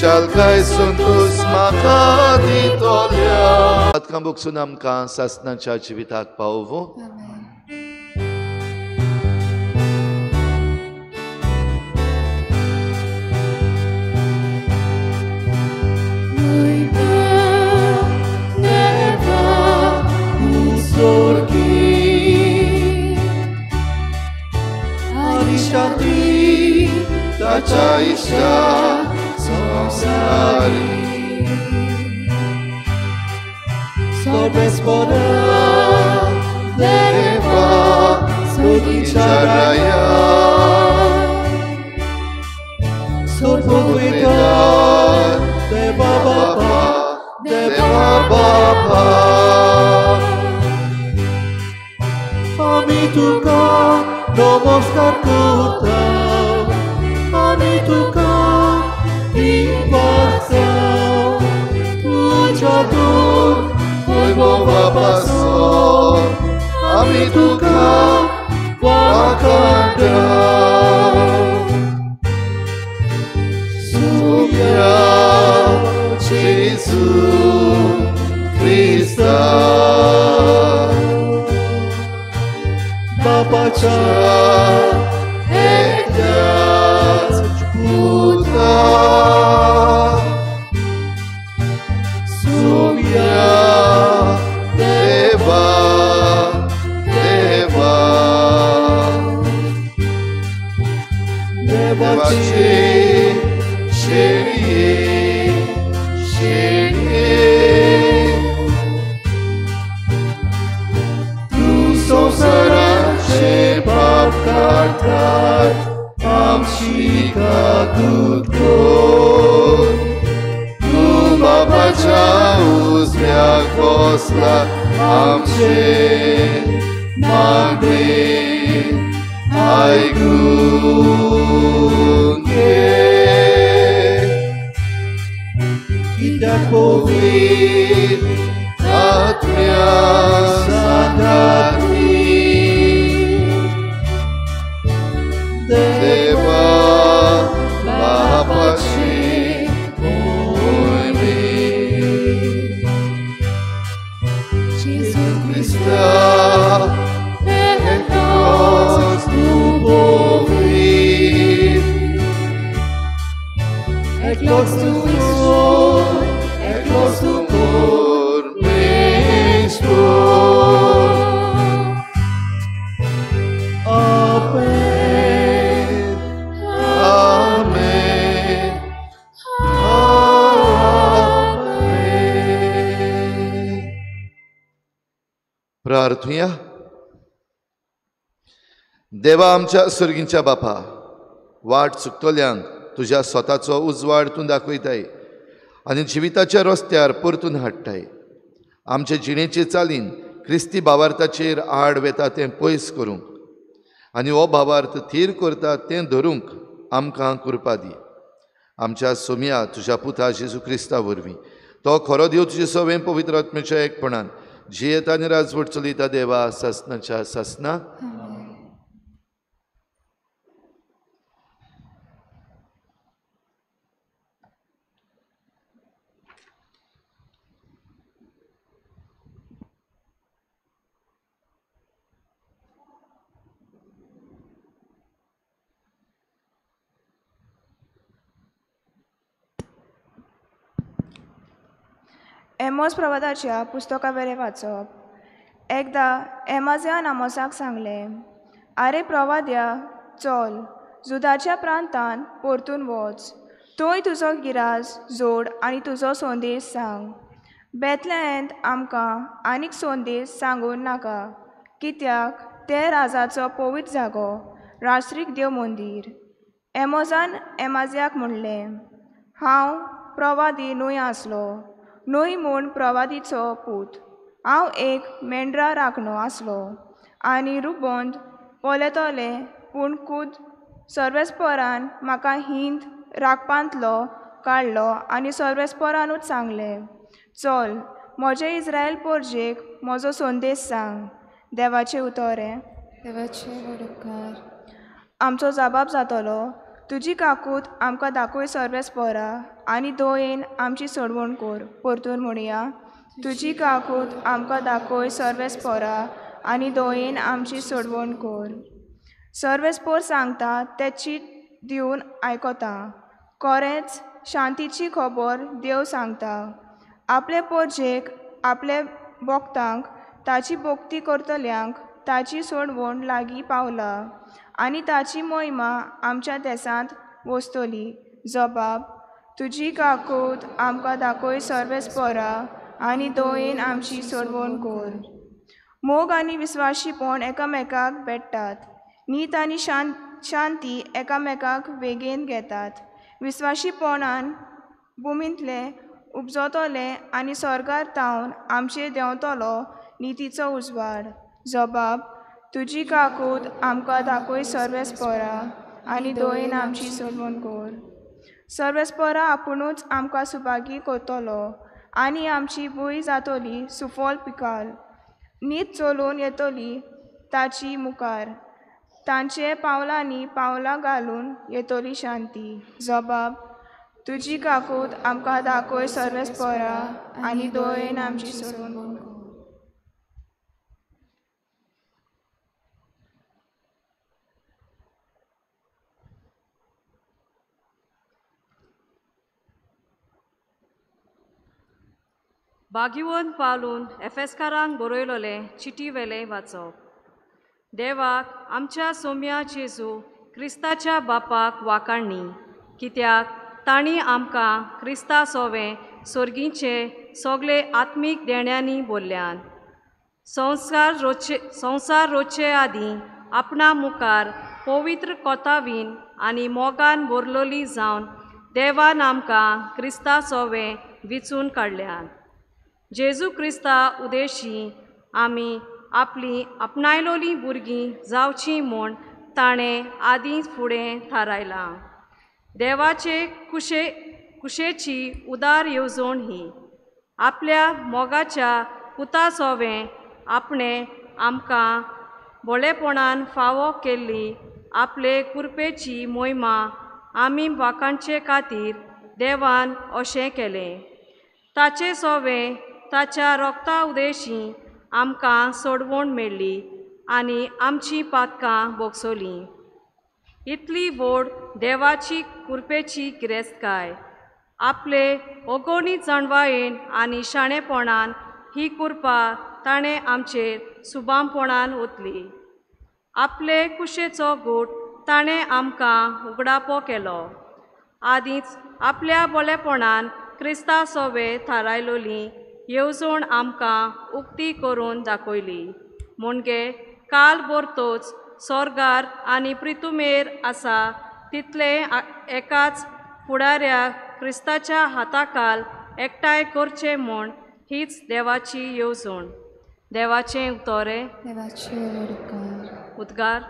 Shalkai suntus maka ditolya. At kambuk sunam ka sasnan chachivitak pauvo. Arishati tachaisha samsari Sorbespora Deva Sudicharaya Surpuvita Deva Baba Deva Baba Amituka Namaskar Kuta Amituka Imbasa Tujadur Vojvova Pasor Amituka Vakanda Sumya Jesu Krista Bapacha Ekdas Buddha Sumya Deva Deva Devachi Shri Shri Tu Samsara Shepap Kartar Amshika Tutkot Tu Babacha Uzmia Kosla Amche Magni Aigunge Idakovit Atmya Sadati Deva Babachi Oimi Jesus Christa Ekos Lubovit Eklos tu Isor Eklos tu Mor Meshtor Amen Amen Amen प्रार्थूया देवा आमच्या स्वर्गींच्या बापा वाट चुकतल्यांक तुझ्या स्वताचो उजवाड तूं दाखयताय आनी जिविताच्या रस्त्यार परतून हाडटाय आमचे जिणेचे चालीन क्रिस्ती भावार्थाचेर आड वेता तें पयस करूंक आनी हो भावार्थ थीर करता तें धरूंक आमकां कृपा दी आमच्या सोम्या तुज्या पुता जेजू क्रिस्ता वरवीं तो खरो देव तुजे सवें पवित्र आत्म्याच्या एकपणान जियेता आनी राजवट चलयता देवा ससनाच्या ससना एमोस प्रवादाच्या पुस्तकावेले वाचप। एकदा एमाझ्यान आमोसाक सांगले, आरे प्रवाद्या, चल, जुदाच्या प्रांतान परतून वच, थंय तुजो गिराज जोड आनी तुजो संदेश सांग। बेतलेहेंत आमकां आनीक संदेश सांगून नाका, कित्याक ते राजाचो पवित्र जागो, राजश्रीक देव मंदीर। एमोजान एमाझ्याक म्हणलें, हांव प्रवादी न्हय आसलो, न्हय म्हूण प्रवादीचो पूत। हांव एक मेंढरा राखणो आसलो आनी रुबंद पोलेतोलें, पूण खुद सर्वेस्परान म्हाका हिंद राखपांतलो काडलो आनी सर्वेस्परानूच सांगलें, चल, म्हजे इस्रायल परजेक म्हजो संदेश सांग। देवाचें उतोरें। देवाचे वडकार। आमचो जबाब जातलो, तुजी काकूट आमकां दाखय सर्वेस्परा आनी दोयेन आमची सोडवण कर। परतून म्हणया, तुजी काकूट आमकां दाखय सर्वेस्परा आनी दोयेन आमची सोडवण कर। सर्वेस्पर सांगता ते चीट दिवन आयकोता, खरेंच शांतीची खबर देव सांगता। आपले परजेक, आपले भोगतांक, ताची भोक्ती करतल्यांक ताची सोडवण लागीं पावला आनी ताची महिमा आमच्या देसांत वस्तली। जबाब, तुजी काकूट आमकां दाखय सर्वेस्परा आनी दोयेन आमची सोडवण कर। मोग आनी विस्वाशीपण एकामेकाक भेटतात, नीत आनी शांती एकामेकाक वेगेन घेतात। विस्वाशीपणान भुमींतले उपजतले आनी स्वर्गार तावन आमचेर देंवतलो नितीचो उजवाड। जबाब, तुजी काकूट आमकां दाखय सर्वेस्परा आनी दोयेन आमची सोडवण कर। सर्वेस्परा आपुणूच आमकां सुभागी करतलो आनी आमची भूंय जातली सुफल पिकाल। नीत चलून येतली ताची मुखार, तांचे पावलांनी पावलां घालून येतली शांती। जबाब, तुजी काकूट आमकां दाखय सर्वेस्परा आनी दोयेन आमची सोडवण कर। बागिवंत पावलून एफेसकारांक बरयलोले चिटी वेले वाचप। देवाक आमच्या सोम्या जेजू क्रिस्ताच्या बापाक वाकाणणी, कित्याक तांणी आमकां क्रिस्ता सोवें सर्गीचे सगळे आत्मीक देण्यांनी भरल्यान। संवसार रोचे आदीं आपणा मुखार पवित्र कोतावीन आनी मोगान भरलोली जावन देवान आमकां क्रिस्ता सोवें विचून काडल्यान। जेजू क्रिस्ता उदेशी आमी आपली आपणायलोली भुरगीं जावचीं म्हूण ताणें आदींच फुडें थारायलां। देवाचे कुशेची उदार येवजण ही आपल्या मोगाच्या पुता सोवें आपणें आमकां बोळेपणान फावो केल्ली आपले कृपेची मोहिमा आमी वाकाणचे खातीर देवान अशें केलें। ताचे सोवें ताच्या रोगता उदेशी आमकां सोडवण मेळ्ळी आनी आमची पातकां बोगसोलीं। इतली व्हड देवाची कृपेची गिरेस्तकाय आपले ओगोणी जाणवायेन आनी शाणेपणान ही कृपा ताणें आमचेर सुबामपणान ओतली। आपले कुशेचो गूट ताणें आमकां उगडापो केलो। आदींच आपल्या बोळेपणान क्रिस्ता सोवें थारायलोली येवजण आमकां उक्ती करून दाखयली। म्हणजे काल बोरतोच स्वर्गार आनी पृथ्वीमेर आसा तितले एकाच फुडाऱ्याक क्रिस्ताच्या हाताखाल एकठांय करचे म्हूण हीच देवाची येवजण। देवाचें उतोरें। देवाचे वडकार। उद्गार।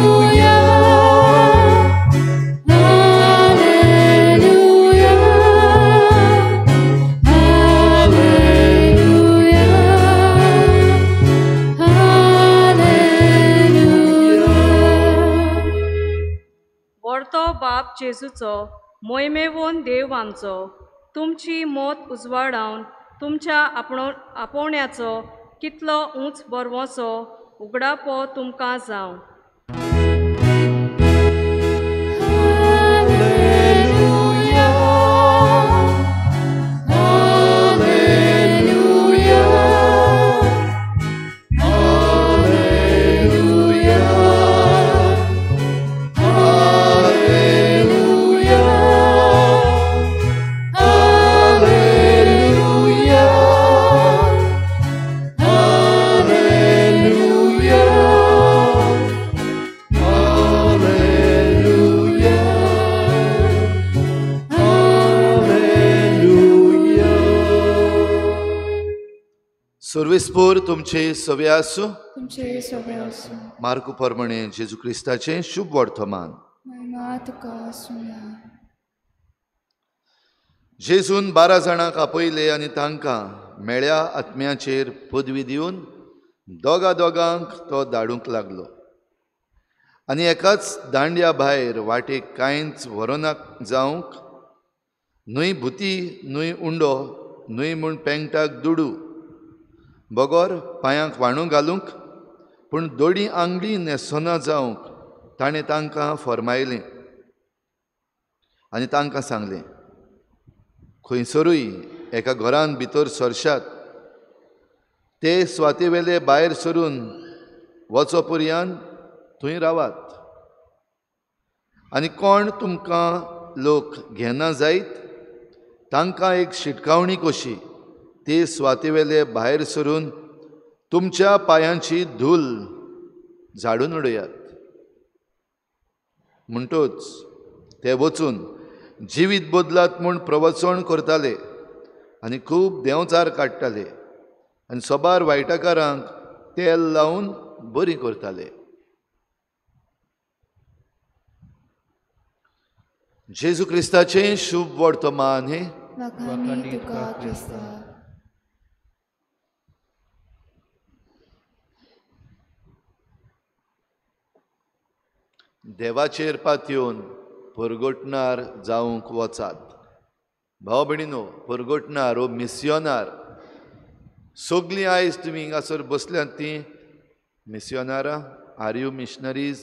Hallelujah. जेजूचो मोहिमेवोन देव आमचो तुमची मोत उजवाडावन तुमच्या आपोवण्याचो कितलो उंच बरवोचो उगडापो तुमकां जावं. सर्वेस्पोर तुमचे सवे आसूं. तुमचे सगळे आसूं. मार्क प्रमाणे जेजू क्रिस्ताचें शुभ वर्तमान. महिमा तुका आसूंया. जेजून 12 जाणांक आपयले आनी तांकां मेळ्या आत्म्याचेर पदवी दिवन दोगांक तो धाडूंक लागलो. आनी एकाच दांड्या भायर वाटेक कांयच व्हरोनाक जावंक न्हय भुती न्हय उंडो न्हय म्हूण पेंगटाक दुडू बगोर पांयांक वाणू घालूंक पूण दोडी आंगडी न्हेसोना जावंक ताणें तांकां फर्मायलें आनी तांकां सांगलें खंयसरूय एका घरान भितर सरशात ते स्वातेवेले भायर सरून वचोपर्यंत थंय रावात. आनी कोण तुमकां लोक घेना जायत तांकां एक शिटकावणी कशी ते स्वातेवेले भायर सरून तुमच्या पांयांची धूल झाडून उडयात. म्हणटूच ते वचून जिवीत बदलात म्हूण प्रवचन करताले आनी खूब देंवचार काडटाले आनी सोबार वायटाकारांक तेल लावन बरी करताले. जेजू क्रिस्ताचें शुभ वर्तमान हे वखाणी तुका क्रिस्ता. देवाचेर पातयेवन परगटणार जावंक वचात. भाव भयणीनो, परगटणार ओ मिस्योनार सगळीं आयज तुमी हिंगासर बसल्यांत तीं मिस्योनारां. Are you missionaries?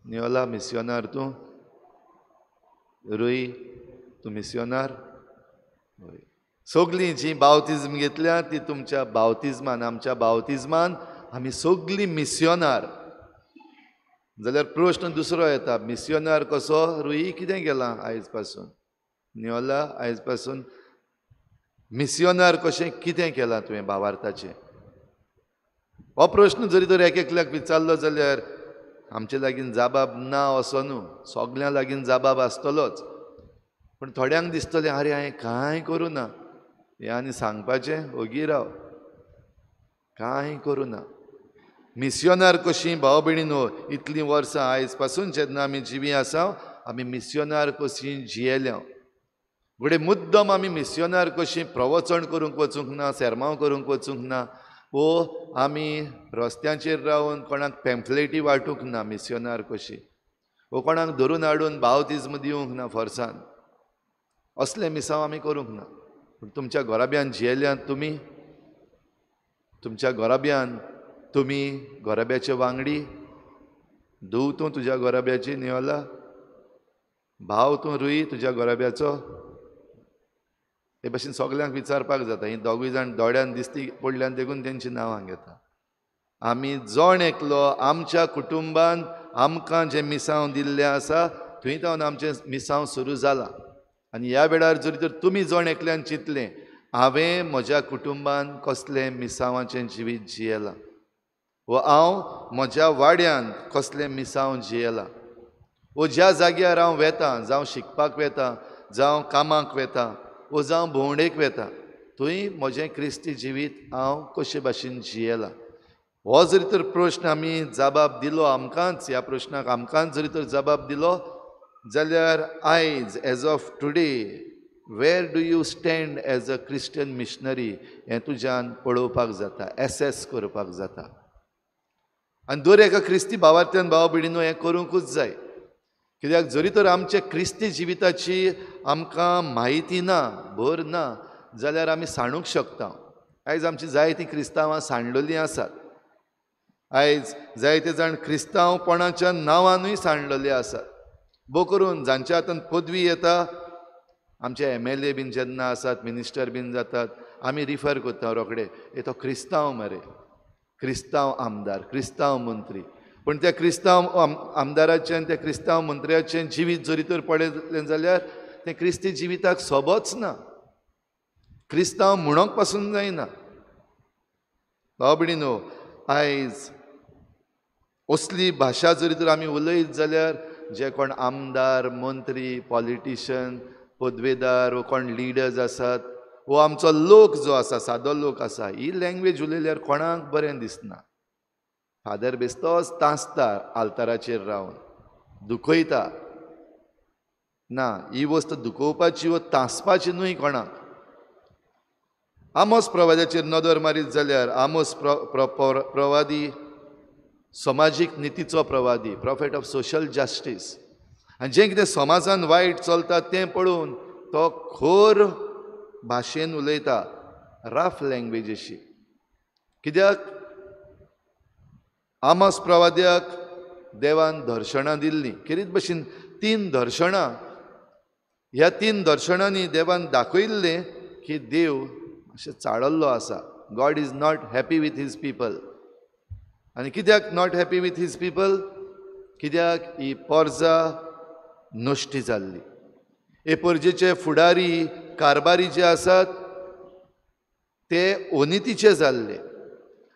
नियोला मिस्योनार तूं? रुई तूं मिस्योनार? सगळीं जीं बावतिजम घेतल्या ती तुमच्या बावतिजमान आमच्या बावतिजमान आमी सगळीं मिस्योनार. जाल्यार प्रश्न दुसरो येता, मिस्योनार कसो? रुई कितें केलां आयज पासून? नियोला आयज पासून मिस्योनार कशें कितें केलां तुवें भावार्थाचें? हो प्रश्न जरी तर एक एकल्याक विचारलो जाल्यार आमचे लागीं जाबाब ना असो न्हू, सगळ्यां लागीं जाबाब आसतलोच. पूण थोड्यांक दिसतलें आरे हांवें कांय करूं ना, हें आनी सांगपाचें ओगी राव, कांय करूं ना. मिस्योनार कशीं भाव भयणीनो इतलीं वर्सां आयज पासून जेन्ना आमी जिवी आसा आमी मिस्योनार कशीं जियेल्या. फुडें मुद्दम आमी मिस्योनार कशीं प्रवचन करूंक वचूंक ना, सेर्मांव करूंक वचूंक ना, वो आमी रस्त्यांचेर रावन कोणाक पॅम्फलेटी वांटूंक ना मिस्योनार कशीं, वो कोणाक धरून हाडून बावतिजम दिवंक ना फोर्सान. असलें मिसांव आमी करूंक ना. पूण तुमच्या घोराब्यान जियेल्यांत तुमी, तुमच्या घोराब्यान तुमी घोराब्याचे वांगडी, धूव तूं तुज्या घोराब्याची नियोला, भाव तूं रुई तुज्या घोराब्याचो. हे भाशेन सगल्यांक विचारपाक जाता. ही दोगूय जाण दोळ्यान दिसती पडल्यान देखून तेंची नांवां घेता. आमी जण एकलो आमच्या कुटुंबान आमकां जें मिसांव दिल्लें आसा थंय जावन आमचें मिसांव सुरू जालां. आनी ह्या वेळार जरी तर तुमी जण एकल्यान चिंतलें हांवें म्हज्या कुटुंबान कसलें मिसांवाचें जिवीत जियेलां, वो हांव म्हज्या वाड्यान कसलें मिसांव जियेलां, वो ज्या जाग्यार हांव वेतां, जावं शिकपाक वेतां, जावं कामाक वेतां, वो जावं भोंवडेक वेतां, थंय म्हजें क्रिस्ती जिवीत हांव कशे भाशेन जियेलां. हो जरी तर प्रश्न आमी जबाब दिलो आमकांच, ह्या प्रश्नाक आमकांच जरी तर जबाब दिलो जाल्यार आयज age of today where do you stand as a Christian missionary हें तुज्यान पळोवपाक जाता, एसेस करपाक जाता. आनी दर एका क्रिस्ती भावार्थ्यान भाव भयणीनो हें करूंकूच जाय. कित्याक जरी तर आमचे क्रिस्ती जिविताची आमकां म्हायती ना, भर ना, जाल्यार आमी सांडूंक शकता. आयज आमची जायतीं क्रिस्तांवां सांडलेलीं आसात. आयज जायते जाण क्रिस्तांवपणाच्या नांवानूय सांडलेले आसात. भोव करून जांच्या हातांत पदवी येता, आमचे MLA बीन जेन्ना आसात, मिनिस्टर बीन जातात, आमी रिफर करता रोखडे, तो क्रिस्तांव मरे, क्रिस्तांव आमदार, क्रिस्तांव मंत्री. पण त्या क्रिस्तांव आमदाराचें आनी त्या क्रिस्तांव मंत्र्याचें जिवीत जरी तर पळयलें जाल्यार तें क्रिस्ती जिविताक सोबच ना. क्रिस्तांव म्हणोंक पासून जायना. भाव भयणीनो, आयज असली भाशा जरी तर आमी उलयत जाल्यार जे कोण आमदार, मंत्री, पॉलिटिशियन, पदवेदार, वो कोण लिडर्स आसात, वो आमचो लोक जो आसा, सादो लोक आसा, ही लँग्वेज उलयल्यार कोणाक बरें दिसना. फादर बेस्तोच तांसता आल्ताराचेर रावन, दुखयता. ना, ही वस्त दुखोवपाची व तांसपाची न्हय कोणाक. आमोस प्रवाद्याचेर नदर मारीत जाल्यार आमोस प्रवादी समाजीक नितीचो प्रवादी, प्रॉफेट ऑफ सोशल जस्टीस. आनी जें कितें समाजान वायट चलता तें पळोवन तो खोर भाशेन उलयता, रफ लँग्वेज अशी. कित्याक आमोस प्रवाद्याक देवान दर्शनां दिल्लीं. कितें भशेन 3 दर्शनां. ह्या 3 दर्शनांनी देवान दाखयल्लें की देव अशें चाळल्लो आसा. God is not happy with his people. आनी कित्याक not happy with his people? कित्याक ही पोरजां नश्टी जाल्ली. हे पोरजेचे फुडारी, कारबारी जे आसात ते अनितीचे जाल्ले.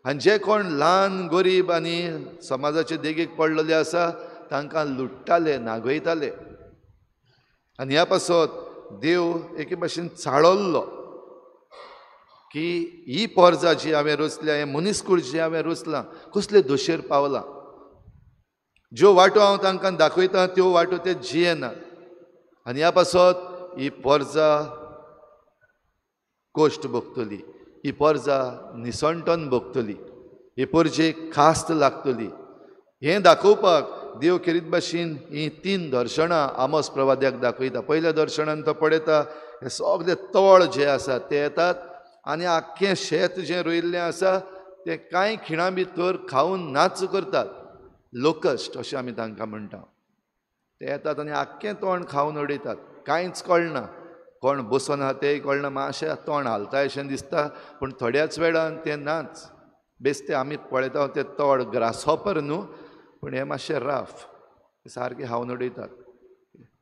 आनी जे कोण ल्हान गरीब आनी समाजाचे देगेक पडलेले आसा तांकां लुट्टाले, नागयताले. आनी ह्या पासत देव एके भाशेन चाळल्लो की ही पोरजां जी हांवें रोचल्या, हें मनीसकूळ जें हांवें रोचलां, कसले दोशेर पावलां. ज्यो वाटो हांव तांकां दाखयतां त्यो वाटो ते जियेनात. आनी ह्या पासत ही पोरजां कोश्ट भोगतली, ही पोरजां निसंटन भोगतली, ही पोरजेक खास्त लागतली. हें दाखोवपाक देव केरीत भाशेन ही 3 दर्शनां आमोस प्रवाद्याक दाखयता. पयल्या दर्शनान तो पळयता हे सगळे तोळ जे आसात ते येतात आनी आख्खें शेत जें रोयिल्लें आसा तें कांय खिणां भितर खावन नाच करतात. लोकस्ट अशें आमी तांकां म्हणटा. ते येतात आनी आख्खें तोंड खावन उडयतात. कांयच कळना, कोण बसून आहा तेंय कळना, मातशें तोंड हालता अशें दिसता. पूण थोड्याच वेळान तें नाच. बेश्टे आमी पळयता ते तोड ग्रासहॉपर न्हू, पूण हे मातशे रफ, सारके खावन उडयतात.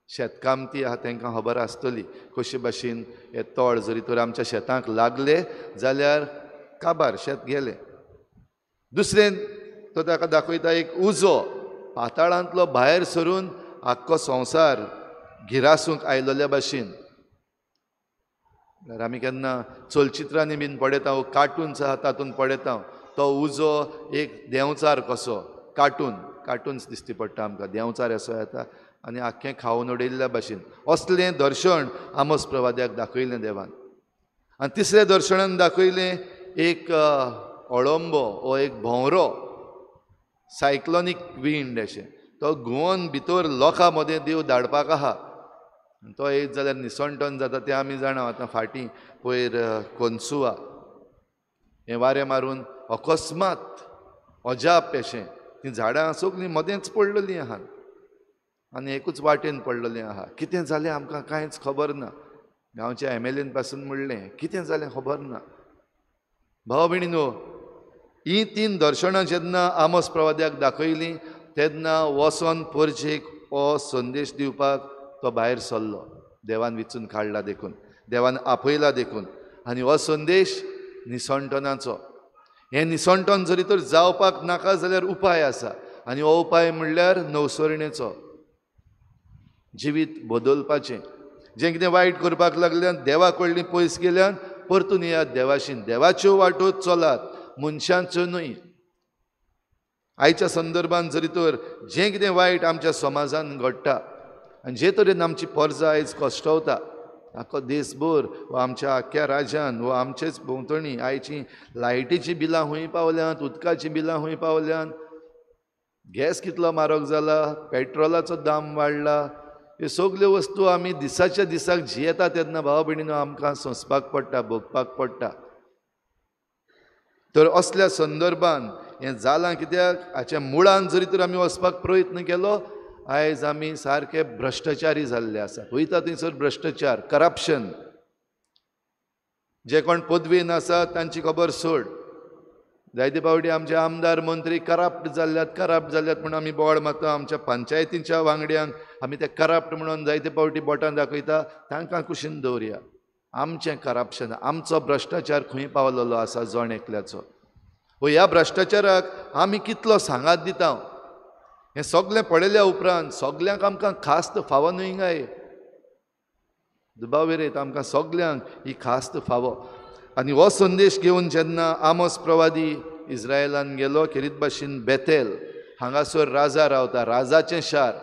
शेतकामती आहा तांकां खबर आसतली कशे भाशेन हे तोड जरी तर आमच्या शेतांक लागले जाल्यार काबार, शेत गेलें. दुसरें तो ताका दाखयता एक उजो पाताळांतलो भायर सरून आख्खो संवसार गिरासूंक आयलोल्या भाशेन. आमी केन्ना चलचित्रांनी बीन पळयता, कार्टून्स आहा तातूंत पळयता, तो उजो एक देंवचार कसो, कार्टून्स दिश्टी पडटा आमकां, देंवचार असो येता आनी आख्खें खावन उडयल्ल्या भाशेन. असलें दर्शण आमोस प्रवाद्याक दाखयलें देवान. आनी तिसऱ्या दर्शनान दाखयलें एक अळंबो वो एक भोंवरो, सायक्लॉनीक विंड अशें. तो घुंवन भितर लोकां मदें देव धाडपाक आहा. तो येयत जाल्यार निसंटन जाता तें आमी जाणा. आतां फाटीं पयर कोनसुवा हें वारें मारून अकस्मात अजाप अशें तीं झाडां सगळीं मदेंच पडलेलीं आहात आनी एकूच वाटेन पडलेलीं आहा. कितें जालें आमकां कांयच खबर ना. गांवच्या MLAन पासून म्हणलें कितें जालें खबर ना. भाव भयणीनो, ही 3 दर्शनां जेन्ना आमोस प्रवाद्याक दाखयलीं तेन्ना वचोन पोरजेक हो संदेश दिवपाक तो भायर सरलो. देवान विचून काडला देखून, देवान आपयला देखून. आनी हो संदेश निसंटनाचो. हें निसंटन जरी तर जावपाक नाका जाल्यार उपाय आसा. आनी हो उपाय म्हणल्यार नवसरणेचो. जिवीत बदलपाचें. जें कितें वायट करपाक लागल्यान, देवा कडलीं पयस गेल्यान परतून येयात देवाशीन. देवाच्यो वाटो चलात, मनशांच्यो न्हय. आयच्या संदर्भान जरी तर जें कितें वायट आमच्या समाजान घडटा आनी जे तरेन आमची पोरजां आयज कश्टवता आख्खो देशभर वा आमच्या आख्ख्या राज्यान वा आमचेच भोंवतणी आयची लायटीची बिलां हूंय पावल्यांत, उदकाची बिलां हूंय पावल्यांत, गॅस कितलो म्हारग जाला, पेट्रोलाचो दाम वाडला, ह्यो सगल्यो वस्तू आमी दिसाच्या दिसाक जियेता तेन्ना भाव भयणीनो आमकां सोंसपाक पडटा, भोगपाक पडटा. तर असल्या संदर्भान हें जालां कित्याक हाच्या मुळान जरी तर आमी वचपाक प्रयत्न केलो, आयज आमी सारके भ्रश्टाचारी जाल्ले आसात. वयता थंयसर भ्रश्टाचार, करप्शन. जे कोण पदवेन आसात तांची खबर सोड. जायते फावटी आमचे आमदार मंत्री करप्ट जाल्ल्यात म्हणून आमी बोवाळ मारता. आमच्या पंचायतीच्या वांगड्यांक आमी ते करप्ट म्हणून जायते फावटी बोटां दाखयता. तांकां कुशीन दवरया. आमचें करप्शन, आमचो भ्रश्टाचार खंय पावलेलो आसा जण एकल्याचो. ह्या भ्रश्टाचाराक आमी कितलो सांगात दिता. हें सगळें पळयल्या उपरांत सगल्यांक आमकां खास्त फावो न्हय काय. दुबाविरेत आमकां सगल्यांक ही खास्त फावो. आनी हो संदेश घेवन जेन्ना आमोस प्रवादी इस्रायलान गेलो, खेरीत भाशेन बेतेल हांगासर राजा रावता, राजाचें शार,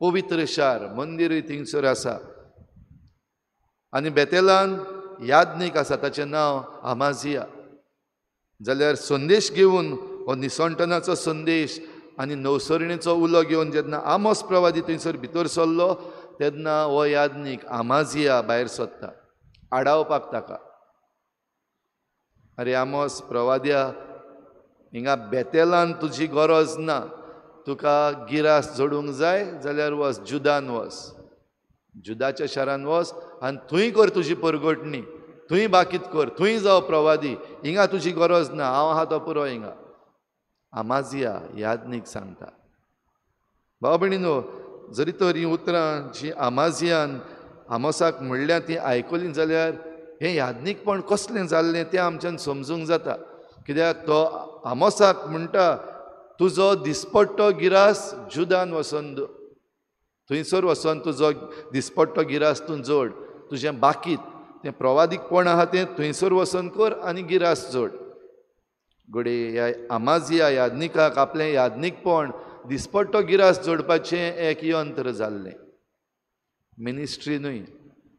पवित्र शार, मंदिरूय थिंगसर आसा. आनी बेतेलान याज्ञीक आसा, ताचें नांव आमाजिया. जाल्यार संदेश घेवन हो निसंटनाचो संदेश आनी नवसरणेचो उलो घेवन जेन्ना आमोस प्रवादी थंयसर भितर सरलो तेन्ना हो याज्ञीक आमाजिया भायर सरता आडावपाक ताका. अरे आमोस प्रवाद्या, हिंगा बेतेलान तुजी गरज ना. तुका गिरास जोडूंक जाय जाल्यार वच, जुदान वच, जुदाच्या शारान वच आनी थंय कर तुजी परगटणी. थंय बाकीत कर, थंय जाव प्रवादी. हिंगा तुजी गरज ना, हांव आहा तो पुरो हिंगा. आमाजिया याज्ञीक सांगता. भाव भयणीनो, जरी तर ही उतरां जी आमाजियान आमोसाक म्हणल्यार ती आयकली जाल्यार हें याज्ञीकपण कसलें जाल्लें तें आमच्यान समजूंक जाता. कित्याक तो आमोसाक म्हणटा, तुजो दिसपट्टो गिरास जुदान वचोन थंयसर वचोन तुजो दिसपट्टो गिरास तूं जोड. तुजें बाकीत तें प्रवादीकपण आहा तें थंयसर वचोन कर आनी गिरास जोड. घोडे ह्या आमाजिया याज्ञीकाक आपलें याज्ञीकपण दिसपट्टो गिरास जोडपाचें एक यंत्र जाल्लें. मिनिस्ट्री न्हय,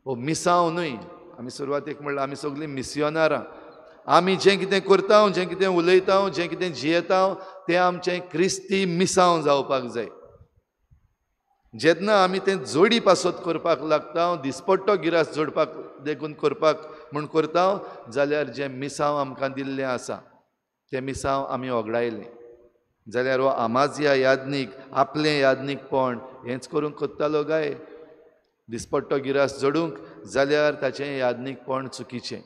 हो मिसांव न्हय. आमी सुरवातेक म्हणल्यार आमी सगळीं मिसियोनारां. आमी जें कितें करता, जें कितें उलयता, जें कितें जियेता तें आमचें क्रिस्ती मिसांव जावपाक जाय. जेन्ना आमी तें जोडी पासत करपाक लागता, दिसपट्टो गिरास जोडपाक देखून करपाक म्हूण करता, जाल्यार जें मिसांव आमकां दिल्लें आसा तें मिसांव आमी वगडायलें. जाल्यार हो आमाजिया याज्ञीक आपलें याज्ञीकपण हेंच करूंक कोत्तालो काय. दिसपट्टो गिरास जोडूंक जाल्यार ताचें याज्ञीकपण चुकीचें.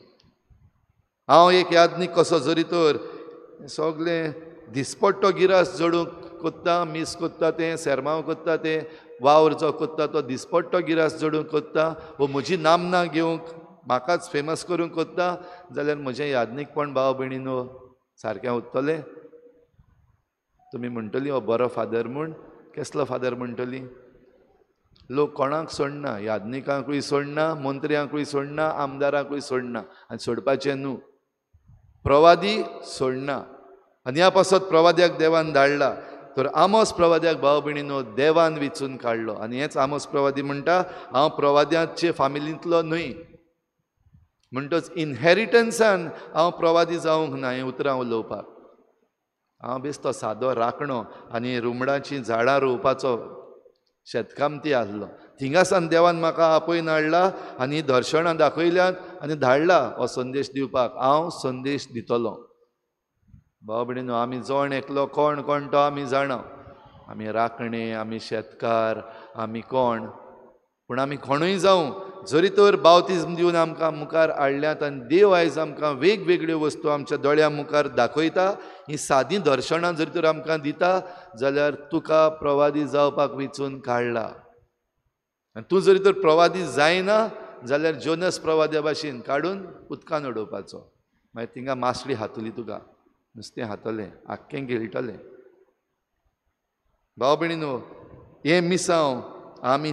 हांव एक याज्ञीक कसो जरी तर सगळें दिसपट्टो गिरास जोडूंक कोत्ता, मीस कोत्ता तें, सेरमांव कोत्ता तें, वावर जो कोत्ता तो दिसपट्टो गिरास जोडूंक कोत्ता, वो म्हजी नामनां घेवंक म्हाकाच फेमस करूंक कोत्ता, जाल्यार म्हजें याज्ञीकपण भाव भयणीनो सारकें उरतलें. तुमी म्हणटली हो बरो फादर म्हूण. कसलो फादर म्हणटली? लोक कोणाक सोडना, याज्ञीकांकूय सोडना, मंत्र्यांकूय सोडना, आमदारांकूय सोडना. आनी सोडपाचें न्हू. प्रवादी सोडना. आनी ह्या पासत प्रवाद्याक देवान धाडला. तर आमोस प्रवाद्याक भाव भयणीनो देवान विचून काडलो. आनी हेंच आमोस प्रवादी म्हणटा, हांव प्रवाद्याचे फामिलींतलो न्हय. म्हणटच इनहेरिटन्सान हांव प्रवादी जावंक ना. हें उतरां उलोवपाक हांव बेश्टो सादो राखणो आनी रुमडाचीं झाडां रोवपाचो शेतकामती आसलो. थिंगासान देवान म्हाका आपयन हाडला आनी दर्शनां दाखयल्यात आनी धाडला हो संदेश दिवपाक. हांव संदेश दितलों. भाव भयणीनो, आमी जण एकलो कोण कोण तो आमी जाणा. आमी राखणे, आमी शेतकार, आमी कोण. पूण आमी कोणूय जावं, जरी तर बावतिजम दिवन आमकां मुखार हाडल्यात आनी देव आयज आमकां वेगवेगळ्यो वस्तू आमच्या दोळ्या मुखार दाखयता, ही सादीं दर्शनां जरी तर आमकां दिता, जाल्यार तुका प्रवादी जावपाक विचून काडला. आनी तूं जरी तर प्रवादी जायना जाल्यार जोनस प्रवाद्या भाशेन काडून उदकान उडोवपाचो. मागीर थिंगा मासळी हातुली, तुका नुस्तें हातलें, आख्खें गिळटलें. भाव भयणीनो, हें मिसांव आमी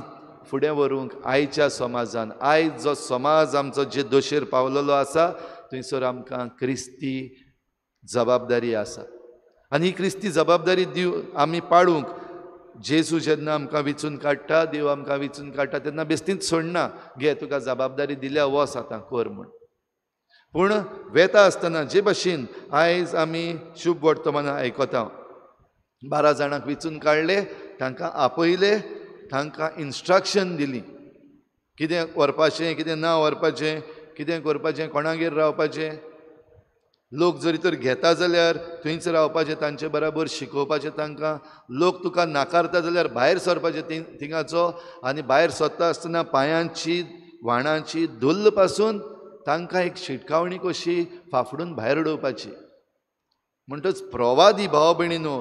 फुडें व्हरूंक आयच्या समाजान, आयज जो समाज आमचो जे दोशेर पावलेलो आसा थंयसर आमकां क्रिस्ती जबाबदारी आसा. आनी ही क्रिस्ती जबाबदारी आमी पाळूंक जेजू जेन्ना आमकां विचून काडटा, देव आमकां विचून काडटा तेन्ना बेश्टीच सोडना, घे तुका जबाबदारी दिल्या वच आतां कर म्हूण. पूण वेता आसतना जे भाशेन आयज आमी शुभ वर्तमानां आयकता, 12 जाणांक वेंचून काडले, तांकां आपयले, तांकां इन्स्ट्रक्शन दिलीं कितें व्हरपाचें, कितें ना व्हरपाचें, कितें करपाचें, कोणागेर रावपाचें. लोक जरी तर घेता जाल्यार थंयच रावपाचें, तांचे बराबर शिकोवपाचें तांकां. लोक तुका नाकारता जाल्यार भायर सरपाचें थिंगाचो, आनी भायर सरता आसतना पांयांची व्हाणाची धुल्ल पासून तांकां एक शिटकावणी कशी फाफडून भायर उडोवपाची. म्हणटच प्रवादी भाव भयणीनो,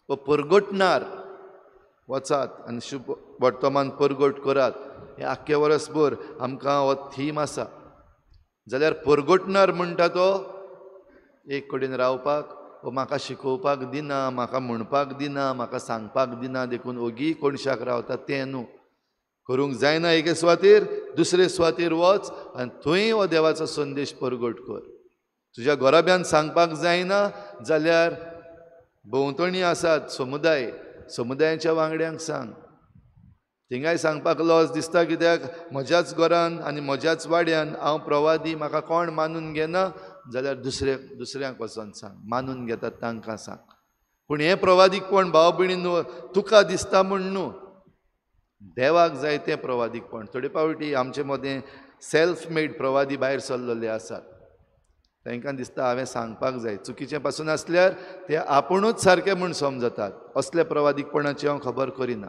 वो परगटणार वचात आनी शुभ वर्तमान परगट करात. हे आख्खे वर्सभर आमकां हो थीम आसा. जाल्यार परगटणार म्हणटा तो एक कडेन रावपाक, वो म्हाका शिकोवपाक दिना, म्हाका म्हणपाक दिना, म्हाका सांगपाक दिना देखून ओगी कोणशाक रावता तें न्हू. करूंक जायना एके सुवातेर, दुसरे सुवातेर वच आनी थंय हो देवाचो संदेश परगट कर. तुज्या घोराब्यान सांगपाक जायना जाल्यार भोंवतणी आसात समुदायाच्या वांगड्यांक सांग. थिंगाय सांगपाक लॉस दिसता, कित्याक म्हज्याच घरान आनी म्हज्याच वाड्यान हांव प्रवादी, म्हाका कोण मानून घेना जाल्यार दुसऱ्यांक वचोन सांग. मानून घेतात तांकां सांग. पूण हें प्रवादीकपण भाव भयणीनो तुका दिसता म्हूण न्हू, देवाक जाय तें प्रवादीकपण. थोडे फावटी आमचे मदें सेल्फ मेड प्रवादी भायर सरलेले आसात. तांकां दिसता हांवें सांगपाक जाय. चुकीचें पासून आसल्यार ते आपुणूच सारकें म्हूण समजतात. असले प्रवादीकपणाची हांव खबर करिना.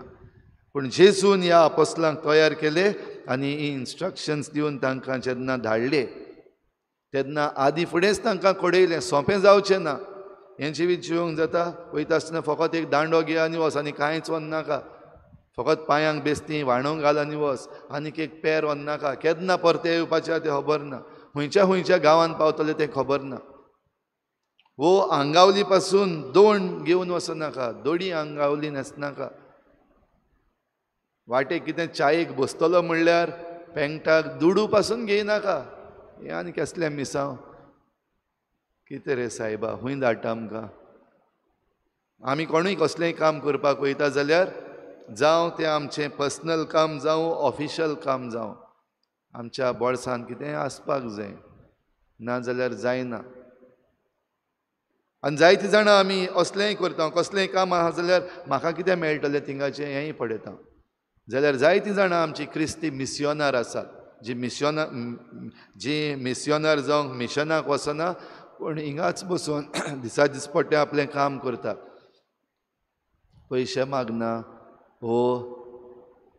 पूण जेजून ह्या आपोस्तलांक तयार केले आनी ही इन्स्ट्रक्शन्स दिवन तांकां जेन्ना धाडले तेन्ना आदी फुडेंच तांकां कळयलें सोंपें जावचें ना. हें जिवीत जिवंक जाता, वयता आसतना फकत एक दांडो घे आनी वच, आनी कांयच वचनाका. फकत पांयांक बेस्तीं व्हाणोवंक घाल आनी वच, आनीक एक पेर वचनाका. केन्ना परते येवपाचें तें खबर ना, खंयच्या गांवांत पावतलें तें खबर ना. वो आंगावली पासून दोण घेवन वचनाका, दोडी आंगावली न्हेसनाका. वाटेक कितें चायेक बसतलो म्हणल्यार पेंगटाक दुडू पासून घेयनाका. हें आनी कसलें मिसांव. कितें रे सायबा, हूंय धाडटा आमकां. आमी कोणूय कसलेंय काम करपाक वयता जाल्यार जावं तें आमचें पर्सनल काम जावं ऑफिशियल काम जावं, आमच्या बोळसान कितेंय आसपाक जाय, नाजाल्यार जायना. आनी जायतीं जाणां आमी असलेंय करता, कसलेंय काम आहा जाल्यार म्हाका कितें मेळटलें थिंगाचें हेंय पळयता. जाल्यार जायतीं जाणां आमची क्रिस्ती मिस्योनार आसात, जी मिस्योनार जावंक मिशनाक वचना, पूण हिंगाच बसून दिसा दिसपट्टें आपलें काम करतात. पयशे मागना,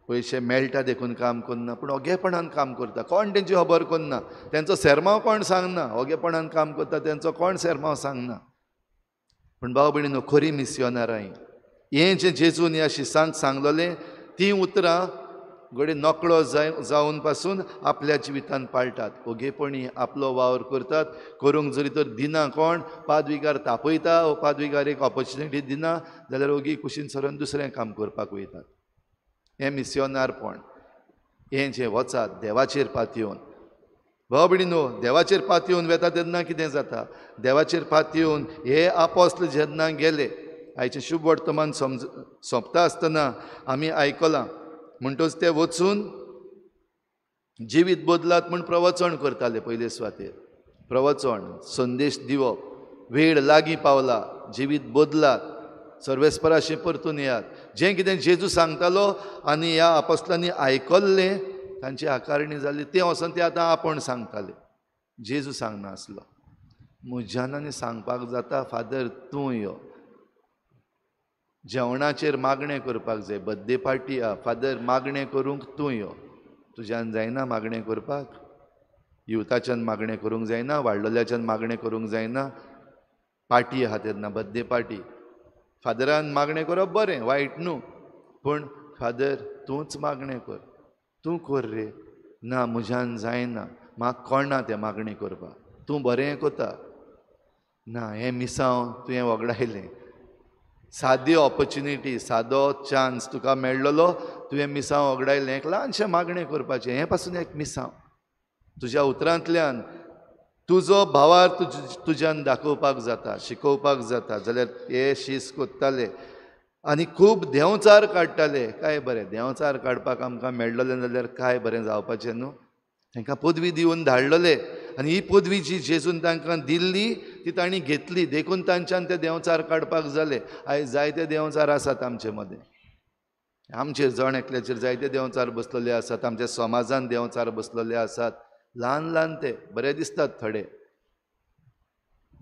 पयशे मेळटा देखून काम करना, पूण ओगेपणान काम करता. कोण तेंची खबर करना, तेंचो सेरमांव कोण सांगना. ओगेपणान काम करता तेंचो कोण सेरमांव सांगना. पूण भाव भयणीनो, खरी मिस्योनारां हें जें जेजून ह्या शिसांक सांगलोलें तीं उतरां घडये नकळो जावन पासून आपल्या जिवितान पाळटात. ओगेपणी आपलो वावर करतात. करूंक जरी तर दिना कोण, पादविकार तापयता वो पादविकार एक ऑपॉर्च्युनिटी दिना जाल्यार ओगी कुशीन सरून दुसरें काम करपाक वयतात. हें मिस्योनारपण. हें जें वचात देवाचेर पातयेवन. भाव भयणीनो, देवाचेर पातयेवन वेता तेन्ना कितें जाता? देवाचेर पातयेवन हे आपोस्तल जेन्ना गेले, आयचें शुभ वर्तमान सोंपता आसतना आमी आयकलां म्हणटच ते वचून जिवीत बदलात म्हूण प्रवचन करताले. पयले सुवातेर प्रवचन, संदेश दिवप. वेळ लागीं पावला, जिवीत बदलात, सर्वेस्पराशी परतून येयात. जें कितें जेजू सांगतालो आनी ह्या आपोस्तलांनी आयकल्लें, तांची आकारणी जाली, तें वचोन ते आतां आपण सांगताले. जेजू सांगनासलो. म्हज्यान आनी सांगपाक जाता, फादर तूं यो. जेवणाचेर मागणें करपाक जाय, बर्थडे पार्टी आहा, फादर मागणें करूंक तूं यो. तुज्यान जायना मागणें करपाक? युथाच्यान मागणें करूंक जायना, वाडलोल्याच्यान मागणें करूंक जायना? पार्टी आहा तेन्ना, बर्थडे पार्टी, फादरान मागणें करप बरें, वायट न्हू, पूण फादर तूंच मागणें कर, तूं कर रे. ना, म्हज्यान जायना, म्हाका कळना तें मागणें करपाक, तूं बरें कोता. ना, हें मिसांव तुवें वगडायलें. सादी ऑपॉर्च्युनिटी, सादो चान्स तुका मेळ्ळलो, तुवें मिसांव वगडायलें. एक ल्हानशें मागणें करपाचें, हें पासून एक मिसांव. तुज्या उतरांतल्यान तुजो भावार तुज्यान दाखोवपाक जाता, शिकोवपाक जाता जाल्यार हे शीस कोत्ताले आनी खूब देंवचार काडटाले. काय बरें, देंवचार काडपाक आमकां मेळ्ळलें जाल्यार काय बरें जावपाचें न्हू. तांकां पदवी दिवन धाडलेले आनी ही पदवी जी जेजून तांकां दिल्ली ती तांणी घेतली देखून तांच्यान ते देंवचार काडपाक जाले. आयज जायते देंवचार आसात आमचे मदें, आमचेर जण एकल्याचेर जायते देंवचार बसलेले आसात, आमच्या समाजान देंवचार बसलेले आसात. ल्हान ल्हान ते बरे दिसतात थोडे.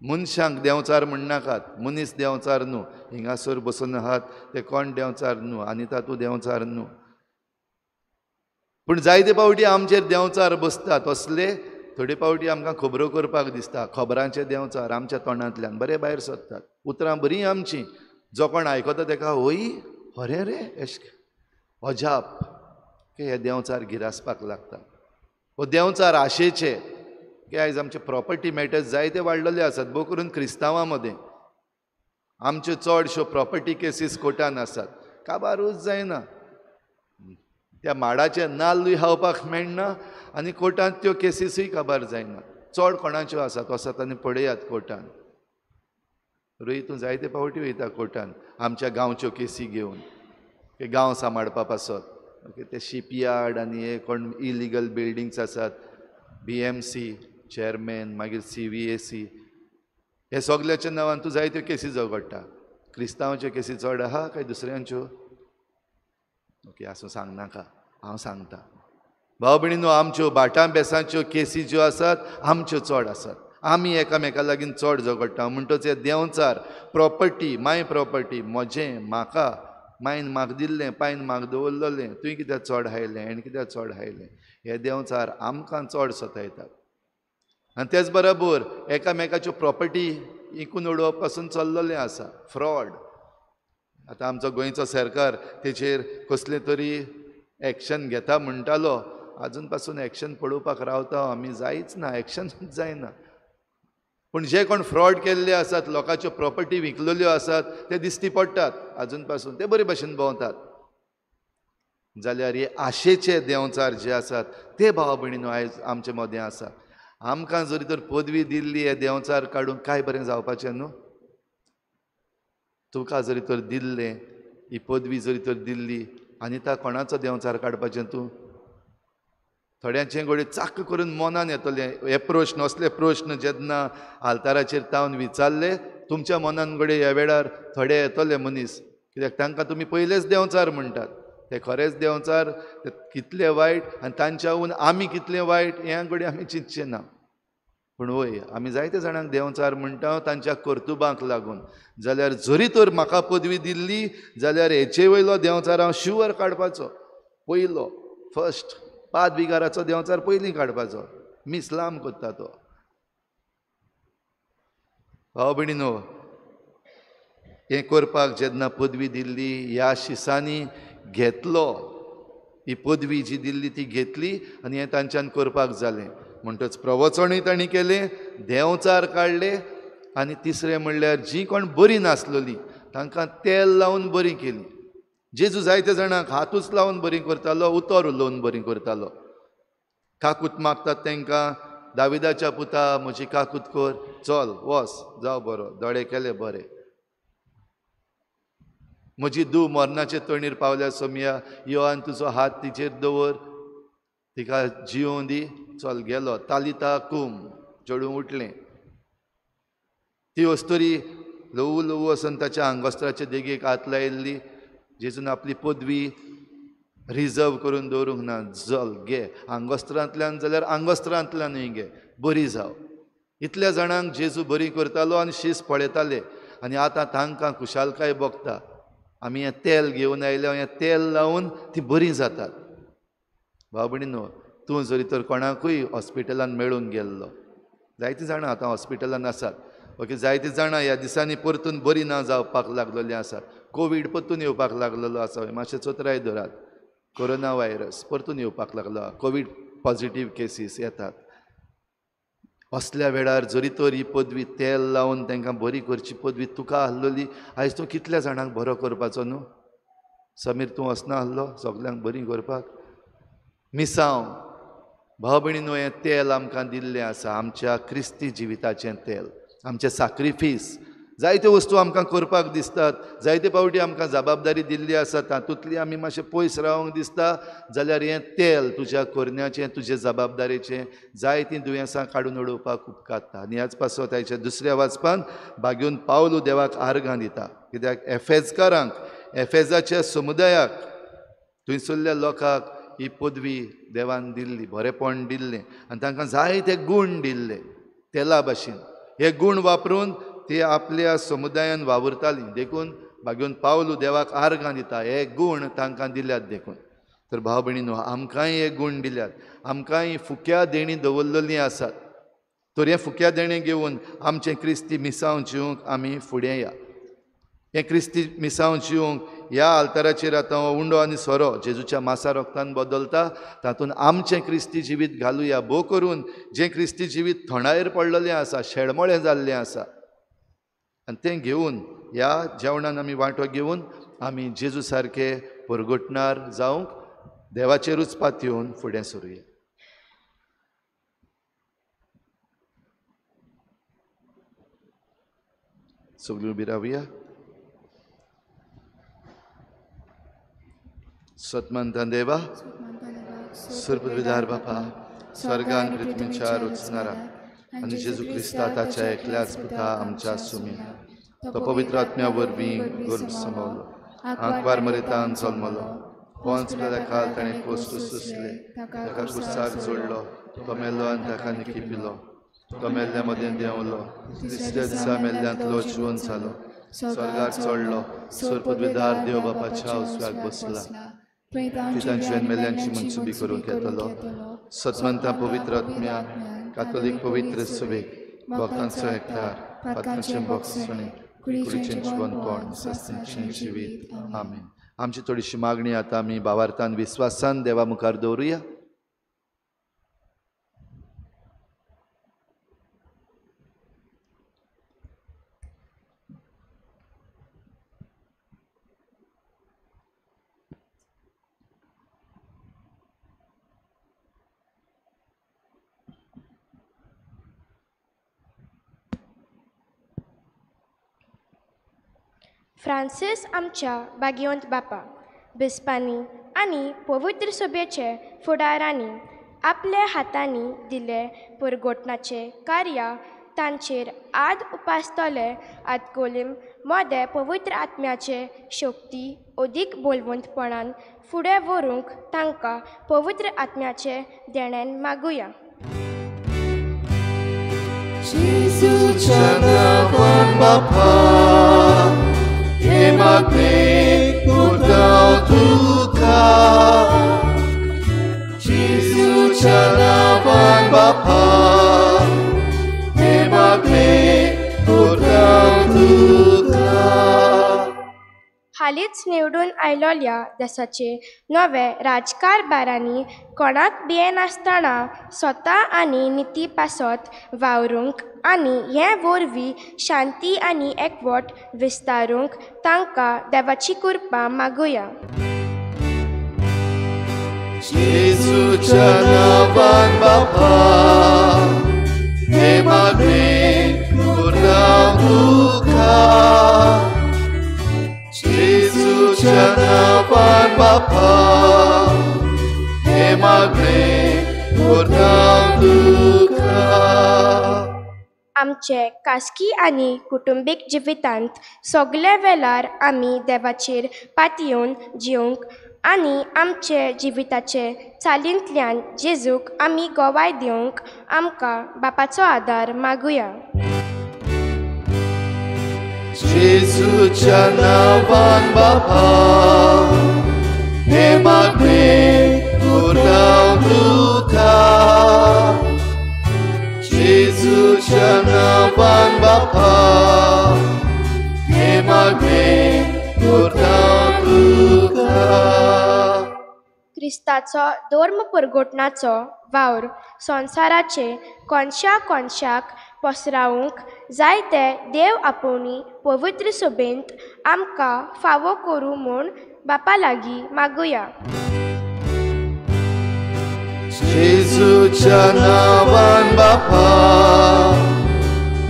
मनशांक देंवचार म्हणनाकात, मनीस देंवचार न्हू. हिंगासर बसून आहात ते कोण देंवचार न्हू, आनी तातूं देंवचार न्हू. पूण जायते फावटी आमचेर देंवचार बसतात असले थोडे फावटी आमकां खबरो करपाक दिसता. खबरांचे देंवचार आमच्या तोंडांतल्यान बरे भायर सरतात. उतरां बरीं आमचीं. जो कोण आयकता ताका होय अरे रे अजाप की हे देंवचार गिरासपाक लागता. हो देंवचार आशेचे की आयज आमचे प्रॉपर्टी मॅटर्स जायते वाडलेले आसात. भोव करून क्रिस्तांवां मदें आमच्यो चडश्यो प्रॉपर्टी केसीस कोर्टान आसात. काबारूच जायना. त्या माडाचे नाल्लूय खावपाक मेळना आनी कोर्टांत त्यो केसीसूय काबार जायना. चड कोणाच्यो आसात वसात आनी पळयात कोर्टान. रोही तूं जायते फावटी वयता कोर्टान आमच्या गांवच्यो केसी घेवन की गांव सांबाळपा पासत. ओके, ते शिपयार्ड आनी हे कोण इलिगल बिल्डिंग्स आसात, BMC चेअरमॅन, मागीर CVAC, हे सगल्याच्या नांवान तूं जायत्यो केसी झगडटा. क्रिस्तांवाच्यो केसी चड आहा काय दुसऱ्यांच्यो? ओके, आसूं सांगनाका, हांव सांगता. भाव भयणीनो, आमच्यो भाटां बेसांच्यो केसी ज्यो आसात आमच्यो चड आसात. आमी एकामेका लागीं चड झगडटा. म्हणटच हे देंवचार प्रॉपर्टी, माय प्रॉपर्टी, म्हजें, म्हाका, मायन म्हाका दिल्लें, पायन म्हाका दवरलेलें, तुवें कित्याक चड हायलें, हेणें कित्याक चड हायलें, हे देंवचार आमकां चड सतायतात. आनी तेच बरोबर एकामेकाच्यो प्रॉपर्टी विकून उडोवप पासून चल्लेलें आसा. फ्रॉड. आतां आमचो गोंयचो सरकार तेचेर कसले तरी एक्शन घेता म्हणटालो. आजून पासून एक्शन पळोवपाक रावता आमी. जायच ना, एक्शनूच जायना. पूण जे कोण फ्रॉड केल्ले आसात, लोकांच्यो प्रॉपर्टी विकलेल्यो आसात, ते दिश्टी पडटात आजून पासून. ते बरे भशेन भोंवतात. जाल्यार हे आशेचे देंवचार जे आसात ते भाव भयणीनो आयज आमचे मदें आसा. आमकां जरी तर पदवी दिल्ली हे देंवचार काडून काय बरें जावपाचें न्हू. तुका जरी तर दिल्लें, ही पदवी जरी तर दिल्ली आनी ता कोणाचो देंवचार काडपाचें तूं? थोड्यांचें घोडी चाक्क करून मनान येतलें हे प्रश्न. असले प्रश्न जेन्ना आल्ताराचेर तावन विचारले तुमच्या मनान घोडी ह्या वेळार थोडे येतले मनीस, कित्याक तांकां तुमी पयलेच देंवचार म्हणटात. ते खरेंच देंवचार ते कितले वायट आनी तांच्याहून आमी कितले वायट हें घोडी आमी चिंतचें ना. पूण वय आमी जायते जाणांक देंवचार म्हणटा तांच्या कर्तुबांक लागून. जाल्यार जरी तर म्हाका पदवी दिल्ली जाल्यार हेचे वयलो देंवचार हांव शुवर काडपाचो. पयलो फर्स्ट पाद बिगाराचो देंवचार पयलीं काडपाचो. मीस लांब कोत्ता तो. भाव भयणीनो, हें करपाक जेन्ना पदवी दिल्ली ह्या शिसांनी घेतलो, ही पदवी जी दिल्ली ती घेतली आनी हें तांच्यान करपाक जालें. म्हणटच प्रवचणूय तांणी केलें, देंवचार काडले आनी तिसरें म्हणल्यार जीं कोण बरीं नासलेलीं तांकां तेल लावन बरीं केलीं. जेजू जायते जाणांक हातूच लावन बरीं करतालो, उतर उलोवन बरीं करतालो. काकूत मागतात तांकां, दाविदाच्या पुता म्हजी काकूत कर, चल वस जाव बरो, दोळे केले बरे. म्हजी धूव मरणाचे तोणीर पावल्या सोमया, यो आनी तुजो हात तिचेर दवर, तिका जिवोव दी, चल गेलो. तालिता कुम, चेडूं उठलें. ती वस्तोरी ल्हवू ल्हवू वचून ताच्या आंगोस्त्राच्या देगेक हात लायिल्ली. जेजून आपली पदवी रिजर्व करून दवरूंक ना. चल घे आंगोस्त्रांतल्यान, जाल्यार आंगोस्त्रांतल्यानूय घे, बरी जाव. इतल्या जाणांक जेजू बरी करतालो आनी शीस पळयताले. आनी आतां तांकां खुशालकाय भोगता. आमी हें तेल घेवन आयले, हें तेल लावन ती बरीं जातात. भाव भयणीनो, तूं जरी तर कोणाकूय हॉस्पिटलान मेळून गेल्लो, जायतीं जाणां आतां हॉस्पिटलान आसात. ओके, जायतीं जाणां ह्या दिसांनी परतून बरीं ना जावपाक लागलेलीं आसात. कोवीड परतून येवपाक लागलेलो आसा. मातशें चोत्राय धरात. कोरोना व्हायरस परतून येवपाक लागलो. कोवीड पॉझिटीव केसीस येतात. असल्या वेळार जरी तर ही पदवी तेल लावन तांकां बरी करची पदवी तुका आसलेली, आयज तूं कितल्या जाणांक बरो करपाचो न्हू? समीर, तूं वचना आसलो सगल्यांक बरीं करपाक? मिसांव भाव भयणीनो, हें तेल आमकां दिल्लें आसा, आमच्या क्रिस्ती जिविताचें तेल, आमचें सॅक्रिफीस जायत्यो वस्तू आमकां करपाक दिसतात, जायते फावटी आमकां जबाबदारी दिल्ली आसा, तातूंतली आमी मातशें पयस रावंक दिसता, जाल्यार हें तेल तुज्या करण्याचें, तुजे जबाबदारेचें जायतीं दुयेंसां काडून उडोवपाक उपकारता. आनी ह्याच पासोतायच्या दुसऱ्या वाचपान भाग्यून पावलू देवाक आर्गां दिता, कित्याक एफेजकारांक, एफेजाच्या समुदायाक, थंयसरल्या लोकांक ही पदवी देवान दिल्ली, बरेपण दिल्लें आनी तांकां जायते गूण दिल्ले तेला भाशेन. हे गूण वापरून ती आपल्या समुदायान वावुरतालीं, देखून भाग्यून पावलू देवाक आर्गां दिता, हे गूण तांकां दिल्यात देखून. तर भाव भयणीनो, आमकांय हे गूण दिल्यात, आमकांय फुक्या देणी दवरलेलीं आसात. तर हे फुक्या देणे घेवन आमचें क्रिस्ती मिसांव जिवंक आमी फुडें या. हे क्रिस्ती मिसांव जिवंक ह्या आल्ताराचेर आतां उंडो आनी सोरो जेजूच्या मासा रोगतान बदलता, तातूंत आमचें क्रिस्ती जिवीत घालुया. भोव करून जें क्रिस्ती जिवीत थोंडायेर पडलेलें आसा, शेळमोळें जाल्लें आसा, आनी तें घेवन ह्या जेवणान आमी वांटो घेवन आमी जेजू सारके परगोटणार जावंक देवाचेरूच पातयेवन फुडें सरुया. सगळीं उबी रावया. सतमंता देवा, सर्पविधार बापा, स्वर्गान पृथ्वीच्या रचणारा आनी जेजू क्रिस्ता ताच्या एकल्याच पुता आमच्या सुमी, तो पवित्र आत्म्या वरवीं गर्भ सांबाळलो, आंकवार मरितान जल्मलो, पोंच काल ताणें पोस्ट सुसले, ताका कुर्साक जोडलो, तो मेल्लो आनी ताका निखिपिलो, तो मेल्ल्या मदें देंवलो, तिसऱ्या दिसा मेल्ल्यांतलो जिवन जालो, स्वर्गाक चडलो, सर्पविधार देव बापाच्या उजव्याक बसला, पितांची मेल्ल्यांची मनसुबी करूंक येतलो. सतमंता पवित्र आत्म्या, कातोलीक पवित्र सभेक, भक्तांचो एकठार, पातकांचें बक्षणे, कुडीचें जिवनपण, सस्तींचें जिवीत. आमेन. आमची थोडीशी मागणी आतां आमी भावार्थान विस्वासान देवा मुखार दवरुया. फ्रांसीस आमच्या भाग्यवंत बापा, बिस्पांनी आनी पवित्र सभेचे फुडारांनी आपल्या हातांनी दिले परगोटनाचे कार्य तांचेर आद उपासतले आदकोलीम मोदे पवित्र आत्म्याचे शक्ती अदीक बोलवंतपणान फुडें व्हरूंक तांकां पवित्र आत्म्याचे देणेन मागुया. जेजूच्या नांवान बापा, हे मागणे करता तुका. जेजूच्या नांवान बापा, हे मागणे करता तुका. हालींच निवडून आयलोल्या देशाचे नवे राजकारबारांनी कोणाक भियेनासतना स्वता आनी निती पासत वावरूंक आनी हे वरवीं शांती आनी एकवट विस्तारूंक तांकां देवाची कृपा मागुया. जेजूच्या नांवान बापा, हे मागणे करता तुका. जेजूच्या नांवान बापा, हे मागणे करता तुका. आमचे खासगी आनी कुटुंबीक जिवितांत सगळे वेळार आमी देवाचेर पातयेवन जिवंक आनी आमचे जिविताचे चालींतल्यान जेजूक आमी गोवाय दिवंक आमकां बापाचो आदार मागुया. जेजूच्या नांवान बापा, हे मागणे करता तुका. जेजूच्या नांवान बापा, हे मागणे करता तुका. क्रिस्ताचो धर्म परगोटनाचो वावर संवसाराचे कोनशा कोनशाक पसरावंक जाय ते देव आपोवनी पवित्र सभेंत आमकां फावो करूं म्हूण बापा लागीं मागुया. जेजूच्या नांवान बापा,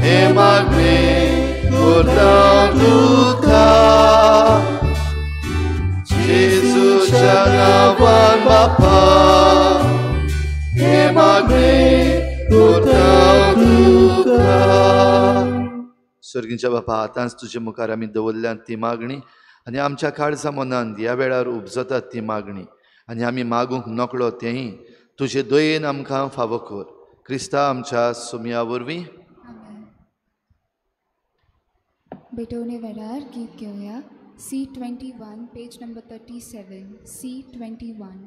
हे मागणे करता तुका जेजूच्या नांवान बापा हे मागणे करता तुका. सर्गीच्या बापा आतांच तुजे मुखार आमी दवरल्यात ती मागणी आनी आमच्या काळजा मनांत ह्या वेळार उपजतात ती मागणी आनी आमी मागूंक नकळो तेंय तुजे दयेन आमकां फावो कर. क्रिस्ता आमच्या सुमया वरवीं. भेटवणे वेळार गीत घेऊया. C21 page number 37. C21.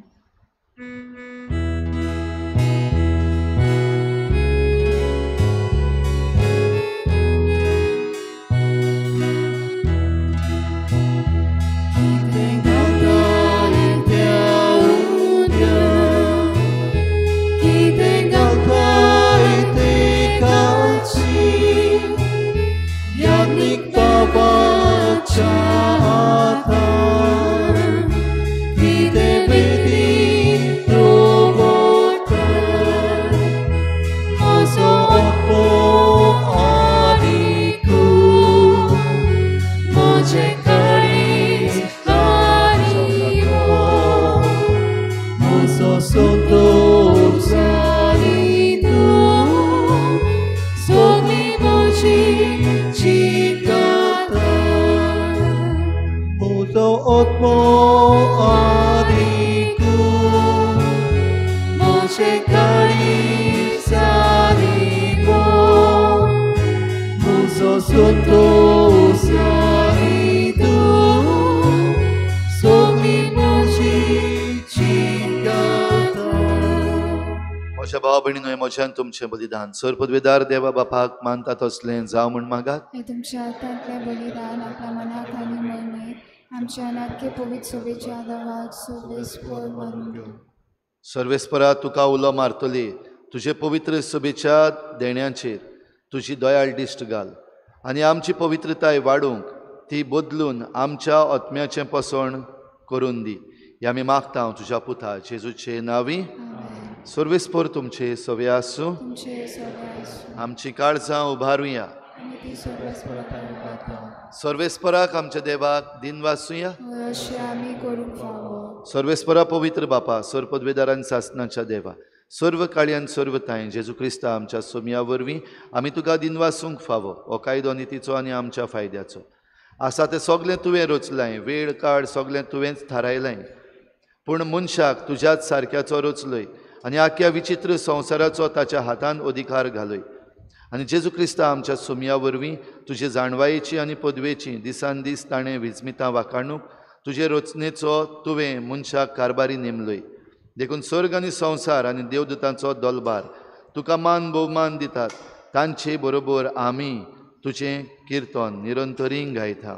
म्हज्या भावा भयणीनो म्हज्यान तुमचें बलिदान सर पदवेदार देवा बापाक मानता तसलें जावं म्हण मागात. हे तुमच्या हातांतलें बलिदान आपल्या मनाक आनी मळमेत आमच्या नाटके पवित्र सोबेच्या आदाराक सर्वेस्पर मानून घेऊ. सर्वेस्परा तुका उलो मारतली तुजे पवित्र सभेच्या देण्याचेर तुजी दयाळ दिश्ट घाल आनी आमची पवित्रताय वाडूंक ती बदलून आमच्या आत्म्याचें पसण करून दी. हे आमी मागता तुज्या पुता जेजूचे नांवी. सर्वेस्पर तुमचे सवे आसूं. आमची काळजां उबारुया. सर्वेस्पराक आमच्या देवाक दिन वाचुया. सर्वेस्परा पवित्र बापा सर पदवेदारान सासनाच्या देवा सर्व काळ्यान सर्व ताय जेजू क्रिस्ता आमच्या सोमया वरवीं आमी तुका दिन वाचूंक फावो हो कायदो नितीचो आनी आमच्या फायद्याचो आसा तें सगलें तुवें रचलाय वेळ काळ सगलें तुवेंच थारायलाय पूण मनशाक तुज्याच सारक्याचो रचलय आनी आख्या विचित्र संवसाराचो ताच्या हातान अधिकार घालय आनी जेजू क्रिस्ता आमच्या सोमया वरवीं तुजे जाणवायेची आनी पदवेची दिसान दीस ताणें विस्मितां वाखाणूक तुजे रचनेचो तुवें मनशाक कारबारी नेमलय देखून स्वर्ग आनी संवसार आनी देवदूतांचो दोलबार तुका मान भोवमान दितात तांचे बरोबर आमी तुजें किर्तन निरंतरींग गायता.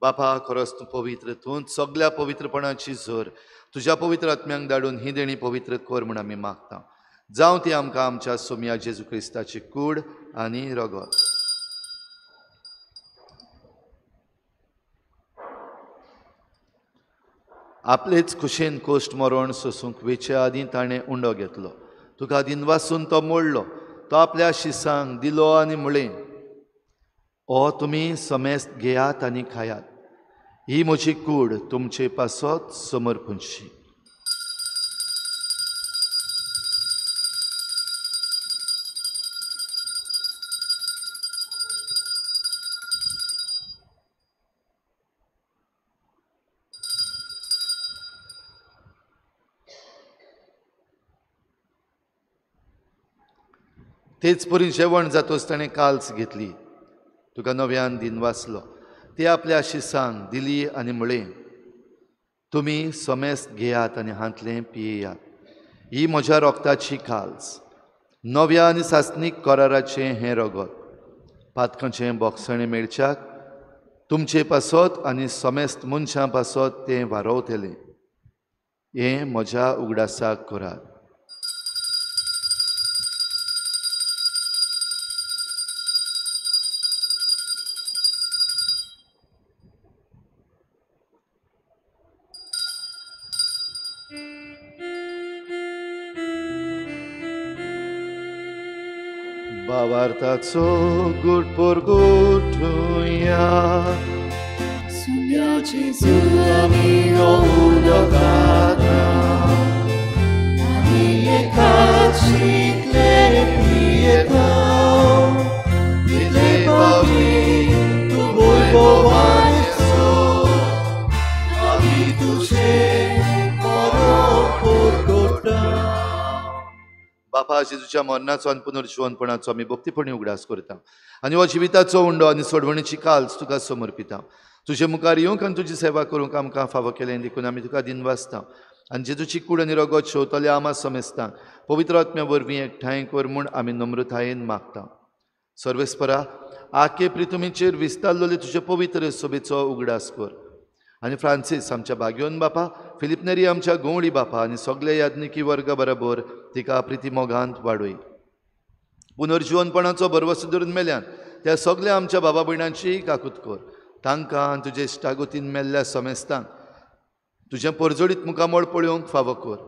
बापा खरोच तूं पवित्र तूं सगळ्या पवित्रपणाची झर तुज्या पवित्र आत्म्यांक धाडून ही देणी पवित्र कर म्हूण आमी मागता जावं ती आमकां आमच्या सोमया जेजू क्रिस्ताची कूड आनी रगत. आपलेच खुशेन कोश्ट मरण सोसूंक वेचे आदीं ताणें उंडो घेतलो तुका दिन वाचून तो मोडलो तो आपल्या शिसांक दिलो आनी म्हळें ओ तुमी समेस्त घेयात आनी खायात ही म्हजी कूड तुमचे पासत समर्पणशी. तेच परी जेवण जातोच ताणें काल्स घेतली तुका नव्यान दिन वाचलो ती आपल्या शिसांक दिली आनी म्हळें तुमी समेस्त घेयात आनी हातलें पियेयात. ही म्हज्या रोगताची काल्स, नव्या आनी सासनीक कराराचें हें रगत. पातकांचें बोगसणें मेळच्याक तुमचे पासत आनी समेस्त मनशां पासत तें वारोवतलें. हें म्हज्या उगडासाक करात. भावार्थाचो गुटपोर गोठुया. सुम्या जेजू आमी ओडकाना आमी एकाच शिकले पियेता दिले बावी तू वैभवाचो आमी तुझे बरोबर करता. बापा जेजूच्या मरणाचो आनी पुनर्जीवनपणाचो आमी भक्तीपणी उगडास करता आनी हो जिविताचो उंडो आनी सोडवणीची काल्स तुका समर्पिता. तुजे मुखार येवंक आनी तुजी सेवा करूंक आमकां फावो केलें देखून आमी तुका दिनवासता आनी जेजूची कूड आनी रगत शेवतल्या आमा समेस्तांक पवित्र आत्म्या वरवीं एकठांय कर म्हूण आमी नम्रतायेन मागता. सर्वेस्परा आखे प्रितुमीचेर विस्तारलोले तुजे पवित्र सोबेचो उगडास कर आनी फ्रांसीस आमच्या भाग्योन बापा, फिलिप नेरी आमच्या गवळी बापा आनी सगळे याज्ञिकी वर्ग बरोबर तिका प्रिती मोगांत वाडय. पुनर्जीवनपणाचो बरवसो धरून मेल्यान त्या सगळ्या आमच्या बाबा भयणांची काकूत कर. तांकां आनी तुजे इश्टागतीन मेल्ल्या समेस्तांक तुजें परजोडीत मुखामोळ पळोवंक फावो कर.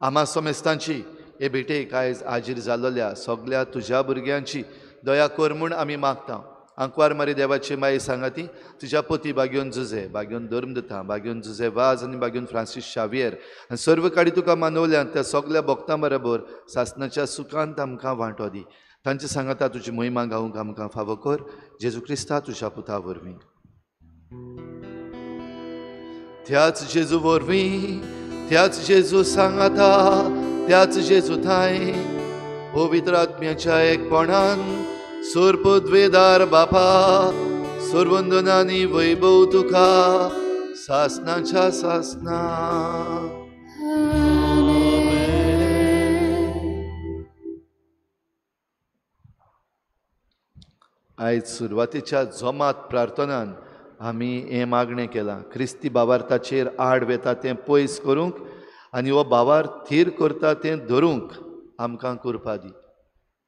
आमा समेस्तांची हे भेटेक आयज हाजीर जाल्ल्या सगळ्या तुज्या भुरग्यांची दया कर म्हूण आमी मागता. आंकवार मारी देवाची माई सांगाती तुज्या पती बाग्योन जुजे, बाग्योन धर्मदता, बाग्योन जुजे वाज आनी बाग्योन फ्रांसीस शावियर आनी सर्व काडी तुका मानवल्यान त्या सगळ्या भक्तां बरोबर सासणाच्या सुखांत आमकां वांटो दी. तांचे सांगाता तुजी महिमा गावंक आमकां फावो कर. जेजू क्रिस्ता तुज्या पुता वरवीं. त्याच जेजू वरवीं, त्याच जेजू सांगाता, त्याच जेजू थाय पवित्र आत्म्याच्या एकपणान सोरपद्वेदार बापा सोरवंदनानी वैभव तुका सासनाच्या सासना. आयज सुरवातेच्या जोमात प्रार्थनान आमी हें मागणें केलां. क्रिस्ती भावार्थाचेर आड वेता तें पयस करूंक आनी हो भावार्थ थीर करता तें धरूंक आमकां कृपा दी.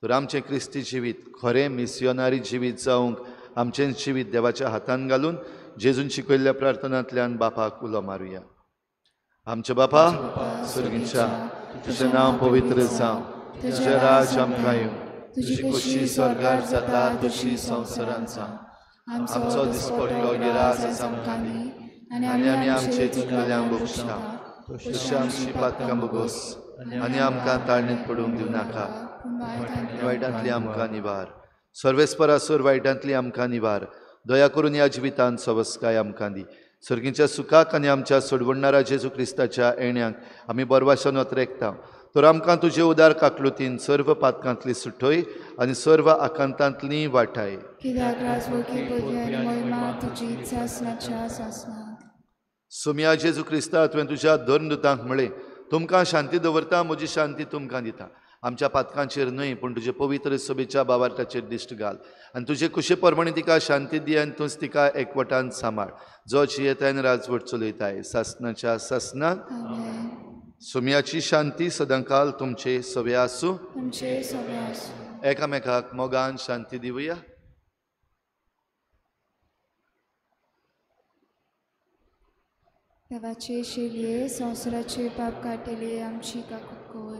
तर आमचें क्रिस्ती जिवीत खरें मिसियोनारी जिवीत जावंक आमचें जिवीत देवाच्या हातान घालून जेजून शिकयल्ल्या प्रार्थनांतल्यान बापाक उलो मारुया. आमचे बापा सुर्गीच्या, तुजें नांव पवित्र जावं, तुजें राज आमकां येवं, तुजी खुशी स्वर्गार जाता तशी संवसारांत जावं. आमचो दिसपट्टो गिरास आसा आमकां दी आनी आमी आमचे चुकलेल्यांक बक्षता तशी आमची पातकां बोगोस आनी आमकां ताळणेंत पडूंक दिवं नाका, वायटांतली आमकां निवार. सर्वेस्परासोर वायटांतली आमकां निवार. दया करून ह्या जिवितांत सवस्काय आमकां दी. सर्गीच्या सुखाक आनी आमच्या सोडवणारा जेजू क्रिस्ताच्या येण्याक आमी बरवाशान वतरेकता. तर आमकां तुजे उदार काकलुतीन सर्व पातकांतली सुटय आनी सर्व आकांतांतली वाटाय. कित्याक राजवकी पदवी आनी महिमा तुजी सासणाच्या सासणाक. सुम्या जेजू क्रिस्ता तुवें तुज्या धर्मदुतांक म्हळें, तुमकां शांती दवरता, म्हजी शांती तुमकां दिता. आमच्या पातकांचेर न्हय पूण तुजे पवित्र सोबेच्या भावार्थाचेर दिश्ट घाल आनी तुजे कुशे परमणे तिका शांती दी आनी तूंच तिका एकवटान सांबाळ. जो जियेतायन राजवट चलयताय सासणाच्या सासणाक. सुम्याची शांती सदांकाल तुमचे सवे आसूं. तुमचे सगळे आसूं. एकामेकाक मोगान शांती दिवया. देवाचे शेलये संवसाराचे पाप काटेले आमची काकूत कोर.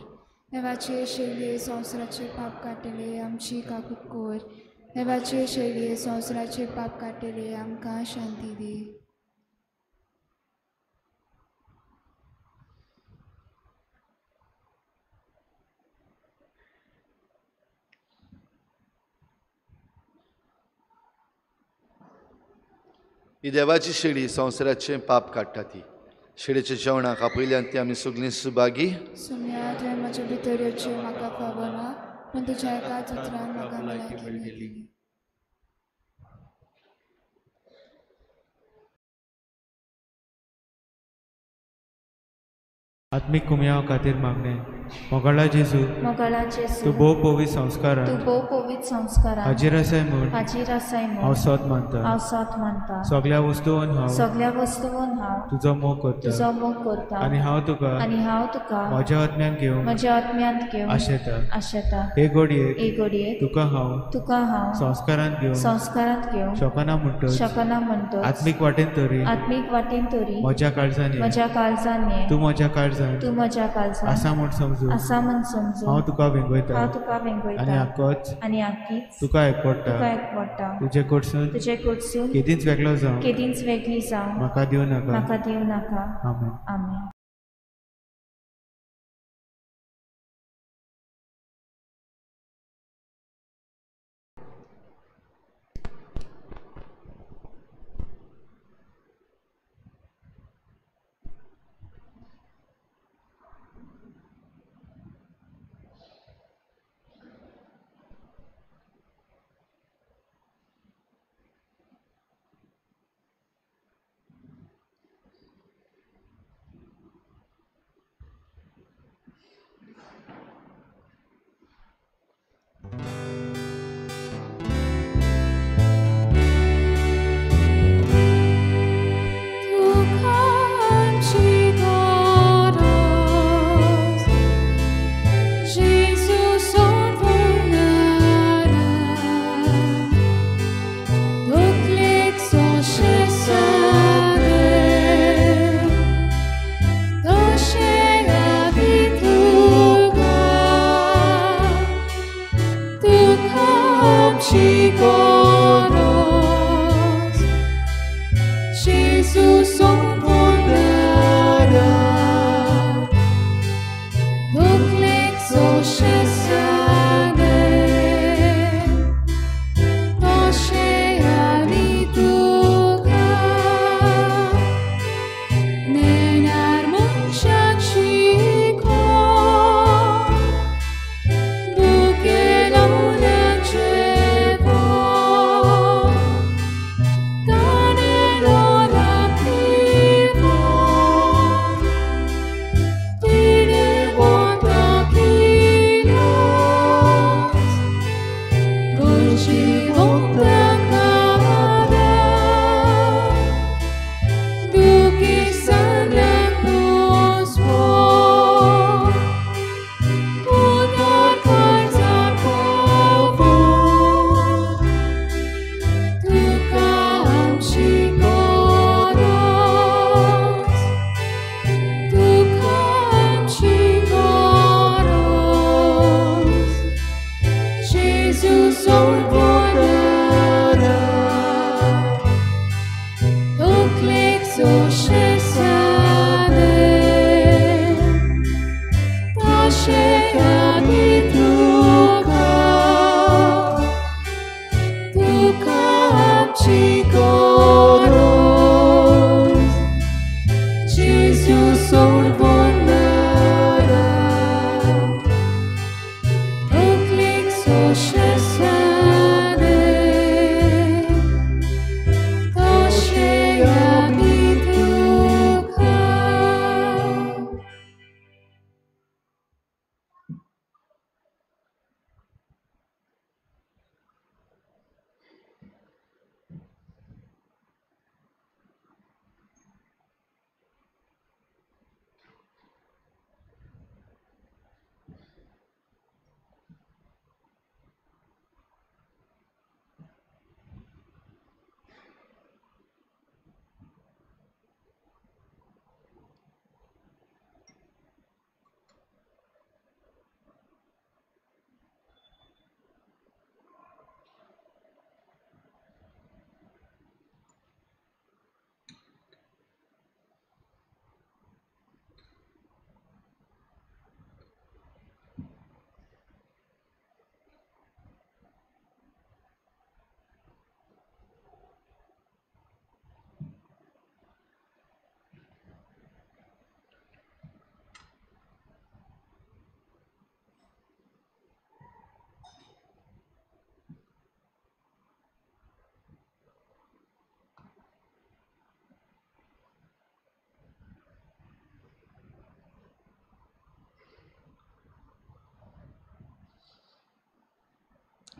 देवाचे शेलये संवसाराचे पाप काटेले आमची काकूत कोर. देवाचे शेलये संवसाराचे पाप काटेले आमकां शांती दी. ही देवाची शेळी संवसाराचें पाप काडटा ती. शेळेच्या जेवणाक आपयल्यान ती आमी सगळीं सुभागी. सुम्या तुवें म्हज्या भितर येवचें म्हाका फावो ना, पूण तुज्या एकाच उतरान म्हाका भलायकी मेळटली. आत्मीक कुमयाव खातीर मागणे मोगळा जेजू मोगळा तूं जेजू भोव पवित्र संस्कार तूं भोव पवित्र संस्कारान हाजीर आसाय म्हूण हाजीर आसाय हांव म्हूण सोत मानता हांव सोत मानता सगळ्या वस्तूंन हांव सगळ्या वस्तूंन हांव तुजो मोग करता तुजो मोग करता आनी हांव तुका आनी हांव तुका म्हज्या आत्म्यान घेवन म्हज्या आत्म्यांत घेवन आशेता आशेता हे घडयेक एक घडयेक तुका हांव संस्कारांत घेवन संस्कारांत घेवन शकना म्हणटच शकना म्हणटच आत्मीक वाटेन तरी आत्मीक वाटेन तरी म्हज्या काळजांनी म्हज्या काळजान ये तूं म्हज्या काळजांत तूं म्हज्या काळजान आसा म्हूण समजून आसा म्हूण समजून हांव तुका वेंगयता हांव तुका आनी वेंगयता आक्कोच आनी आख्खीच तुका एकपडटा तुका एकवटा तुजे कडसून तुजे कडसून केदींच वेगळो जावं केदींच वेगळी जावं म्हाका दिवं नाका म्हाका दिवं नाका आमेन आमेन.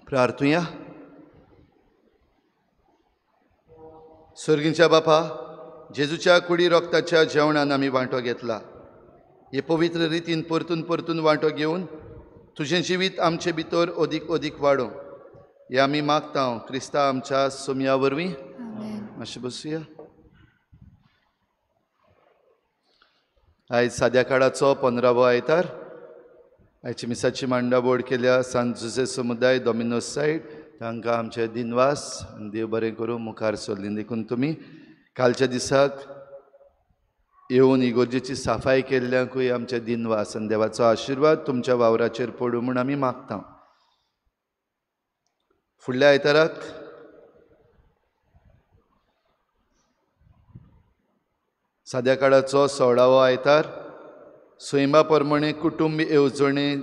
प्रार्थुया. स्वर्गीच्या बापा, जेजूच्या कुडी रोगताच्या जेवणान आमी वांटो घेतला. हे पवित्र रितीन परतून परतून वांटो घेवन तुजें जिवीत आमचे भितर अदीक अदीक वाडो हे आमी मागता क्रिस्ता आमच्या सोम्या वरवीं. मातशें बसुया. आयज साद्या काळाचो 15वो आयतार. आयच्या मिसाची मांडावळ केल्या सांत जुजे समुदाय डॉमिनोस सायड तांकां आमचे दिनवास आनी देव बरें करूं. मुखार सरलीं देखून तुमी कालच्या दिसाक येवन इगोर्जेची साफाई केल्ल्यांकूय आमचे दिनवास आनी देवाचो आशिर्वाद तुमच्या वावराचेर पडूं म्हूण आमी मागता. फुडल्या आयताराक साद्या काळाचो 16वो आयतार, सैमा प्रमाणे कुटुंब येवजणे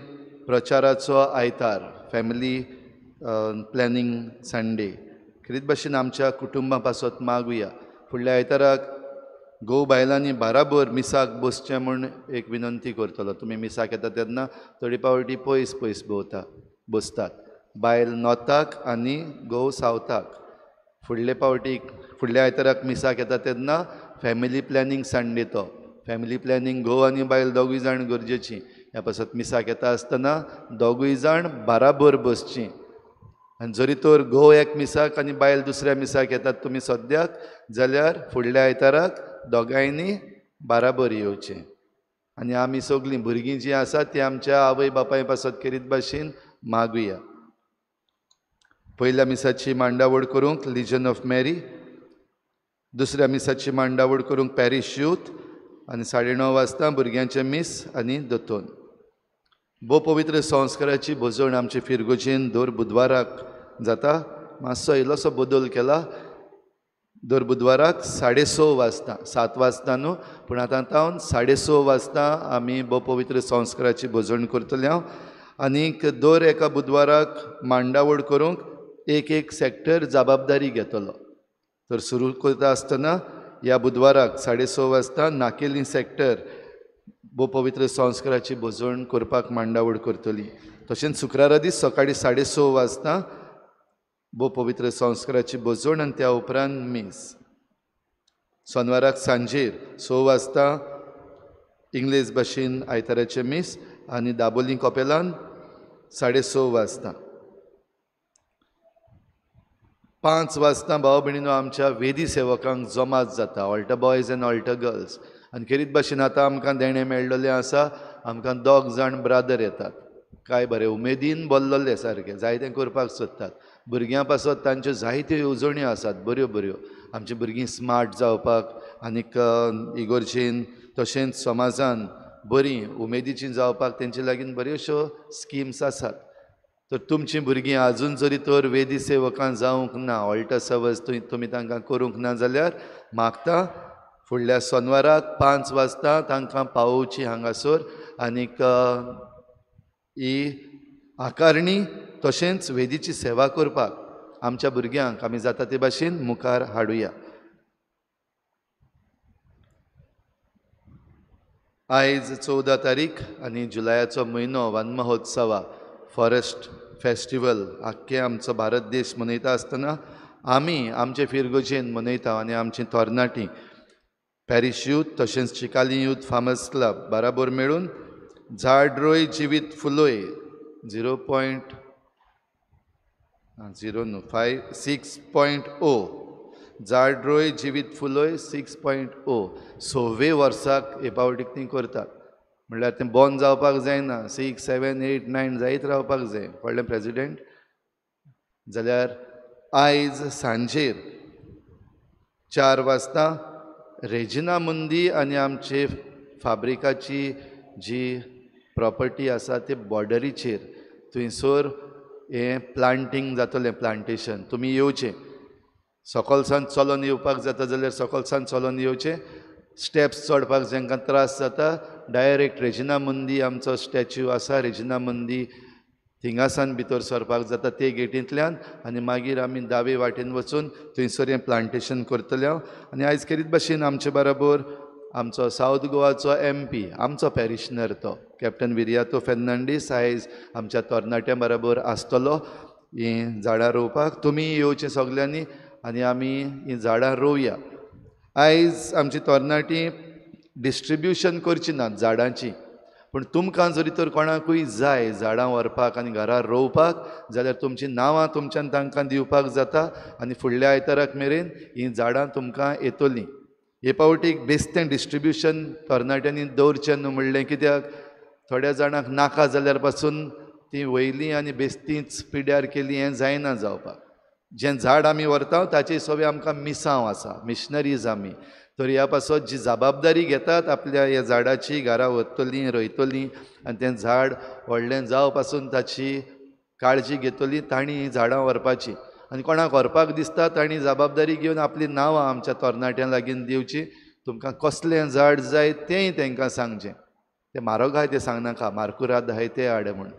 प्रचाराचो आयतार, फॅमिली प्लॅनिंग संडे. खरीत भाशेन आमच्या कुटुंबा पासत मागुया. फुडल्या आयताराक घोव बायलांनी बाराबर मिसाक बसचें म्हूण एक विनंती करतलो. तुमी मिसाक येता तेन्ना थोडी पावटी पयस पयस बसतात. बायल नॉर्थाक आनी घोव सावथाक. फुडल्या आयताराक मिसाक येता तेन्ना फॅमिली प्लॅनिंग संडे तो. फॅमिली प्लॅनिंग घोव आनी बायल दोगूय जाण गरजेचीं. ह्या पासत मिसाक येता आसतना दोगूय जाण बाराबर बसचीं. आनी जरी तर घोव एक मिसाक आनी बायल दुसऱ्या मिसाक येतात तुमी सद्याक, जाल्यार फुडल्या आयताराक दोगांयनी बाराबर येवचें. आनी आमी सगळीं भुरगीं जीं आसात तीं आमच्या आवय बापाय पासत करीत भाशेन मागुया. पयल्या मिसाची मांडावळ करूंक लिजन ऑफ मॅरी, दुसऱ्या मिसाची मांडावळ करूंक पॅरिश यूथ आनी 9:30 वाजता भुरग्यांचे मीस आनी दोतोन. भोव पवित्र संस्काराची भोजवण आमचे फिरगोजेन दर बुधवाराक जाता. मातसो इल्लोसो बदल केला. दर बुधवाराक 6:30 वाजता, 7 वाजता न्हू पूण आतां 6:30 वाजता आमी भोव पवित्र संस्काराची भोजवण करतले. आनीक दर एका बुधवाराक मांडावळ करूंक एक सॅक्टर जबाबदारी घेतलो. तर सुरू करता आसतना ह्या बुधवाराक 6:30 वाजता नाकेली सॅक्टर भोव पवित्र संस्काराची भोजवण करपाक मांडावळ करतली. तशेंच शुक्रारा दीस सकाळीं 6:30 वाजता भोव पवित्र संस्काराची भोजवण आनी त्या उपरांत मीस. शेनवाराक सांजेर 6 वाजता इंग्लीश भाशेन आयताराचे मीस आनी दाबोलीं कपेलान 6:30 वाजता. 5 वाजता भाव भयणीनो आमच्या वेदी सेवकांक जमात जाता, altar boys and altar girls. आनी खरीत भाशेन आतां आमकां देणे मेळ्ळेले आसा. आमकां 2 जाण ब्रादर येतात. काय बरें उमेदीन बोल्लोले सारकें जायतें करपाक सोदतात. भुरग्यां पासत तांच्यो जायत्यो येवजण्यो आसात बऱ्यो बऱ्यो. आमचीं भुरगीं स्मार्ट जावपाक आनीक इगोर्जेन तशेंच समाजान बरीं उमेदीचीं जावपाक तेंचे लागीं बऱ्योशो स्किम्स आसात. तर तुमचीं भुरगीं आजून जरी तर वेदी सेवकां जावंक ना, ऑल्टर सर्वस तुमी तांकां करूंक ना जाल्यार मागता फुडल्या शेनवाराक 5 वाजता तांकां पावोवची हांगासर. आनीक ही आकारणी तशेंच वेदीची सेवा करपाक आमच्या भुरग्यांक आमी जाता ते भाशेन मुखार हाडुया. आयज 14 तारीख आनी जुलयाचो म्हयनो वन महोत्सवा फॉरेस्ट फेस्टिवल आख्खे आमचो भारत देश मनयता आसतना आमी आमचे फिरगोजेन मनयता. आनी आमचीं तरणाटीं पॅरिश यूथ तशेंच चिकाली यूथ फार्मर्स क्लब बाराबर मेळून झाड रोय जिवीत फुलोय 6.0 झाड रोय जिवीत फुलोय 6.0 6वे वर्साक हे पावटीक तीं करतात. म्हणल्यार तें बंद जावपाक जायना. 6, 7, 8, 9 जायत रावपाक जाय. व्हडलें प्रेजिडेंट. जाल्यार आयज सांजेर 4 वाजता रेजिना मुंदी आनी आमचे फाब्रिकाची जी प्रॉपर्टी आसा ते बॉर्डरीचेर थंयसर हें प्लांटींग जातलें, प्लांटेशन. तुमी येवचें. सकलसान चलोन येवपाक जाता जाल्यार सकलसान चलोन येवचें. स्टेप्स चडपाक जांकां त्रास जाता डायरेक्ट रेजिना मुंदी आमचो स्टॅच्यू आसा, रेजिना मुंदी थिंगासान भितर सरपाक जाता ते गेटींतल्यान. आनी मागीर आमी दावे वाटेन वचून थंयसर हें प्लांटेशन करतले. आनी आयज करीत भाशेन आमचे बरोबर आमचो सावथ गोवाचो MP आमचो पॅरिशनर तो कॅप्टन विरियातो फेर्नांडीस आयज आमच्या तरणाट्यां बरोबर आसतलो. हीं झाडां रोवपाक तुमी येवचें सगल्यांनी आनी आमी हीं झाडां रोवया. आयज आमची तरणाटीं डिस्ट्रिब्युशन करची नात झाडांची, पूण तुमकां जरी तर कोणाकूय जाय झाडां व्हरपाक आनी घरा रोवपाक जाल्यार तुमचीं नांवां तुमच्यान तांकां दिवपाक जाता आनी फुडल्या आयताराक मेरेन हीं झाडां तुमकां येतलीं. हे पावटीक बेश्टें डिस्ट्रिब्युशन तरणाट्यांनी दवरचें न्हू म्हणलें, कित्याक थोड्या जाणांक नाका जाल्यार पासून तीं वयलीं आनी बेश्टींच पिड्यार केलीं हें जायना जावपाक. जें झाड आमी व्हरता ताची सगळें आमकां मिसांव आसा, मिशनरीज आमी. तर ह्या पासत जी जबाबदारी घेतात आपल्या ह्या झाडाची, घरा व्हरतलीं रोयतलीं आनी तें झाड व्हडलें जावं पासून ताची काळजी घेतली तांणी हीं झाडां व्हरपाची. आनी कोणाक व्हरपाक दिसता तांणी जबाबदारी घेवन आपलीं नांवां आमच्या तरणाट्यां लागीं दिवची. तुमकां कसलें झाड जाय तेंय तांकां सांगचें. तें म्हारग आहाय तें सांगनाका, मार्कुराद आहाय ते हाड म्हूण.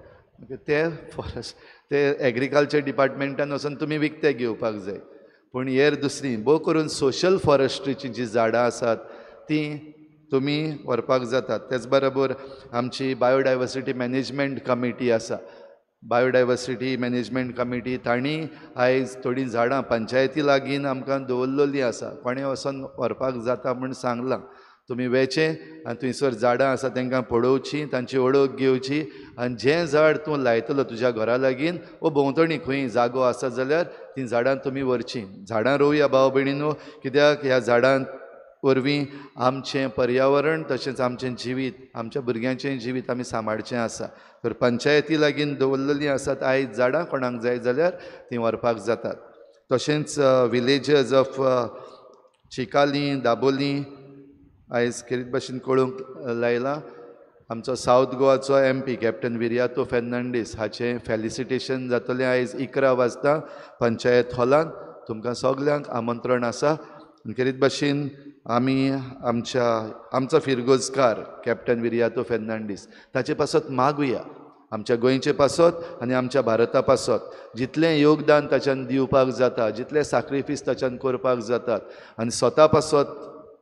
ते फॉरेस्ट ते एग्रीकल्चर डिपार्टमेंटान वचून तुमी विकते घेवपाक जाय. पूण हेर दुसरीं भोव करून सोशल फॉरेस्ट्रीचीं जीं झाडां आसात तीं तुमी व्हरपाक जातात. तेच बरोबर आमची बायोडायवर्सिटी मॅनेजमेंट कमिटी आसा, बायोडायवर्सिटी मॅनेजमेंट कमिटी तांणी आयज थोडीं झाडां पंचायती लागीं आमकां दवरलेलीं आसा. कोणें वचोन व्हरपाक जाता म्हूण सांगलां. तुमी वेचें आनी थंयसर झाडां आसा तांकां पळोवचीं, तांची वळख घेवची आनी जें झाड तूं लायतलो तुज्या घरा लागीं वो भोंवतणी खंय जागो आसा जाल्यार तीं झाडां तुमी व्हरचीं. झाडां रोवया भाव भयणीनो, कित्याक ह्या झाडां वरवीं आमचें पर्यावरण तशेंच आमचें जिवीत, आमच्या भुरग्यांचें जिवीत आमी सांबाळचें आसा. तर पंचायती लागीं दवरलेलीं आसात आयज झाडां, कोणाक जाय जाल्यार तीं व्हरपाक जातात. तशेंच विलेजर्स ऑफ चिकाली, दाबोलीं आयज खेरीत भाशेन कळूंक लायलां. आमचो सावथ गोवाचो MP कॅप्टन विर्यातो फेर्नांडीस हाचें फेलिसिटेशन जातलें आयज 11 वाजता पंचायत हॉलांत. तुमकां सगल्यांक आमंत्रण आसा. खेरीत भाशेन आमी आमचो फिरगोजकार कॅप्टन विर्यातो फेर्नांडीस ताचे पासत मागुया, आमच्या गोंयचे पासत आनी आमच्या भारता पासत जितलें योगदान ताच्यान दिवपाक जाता, जितलें सॅक्रिफीस ताच्यान करपाक जातात आनी स्वता पासत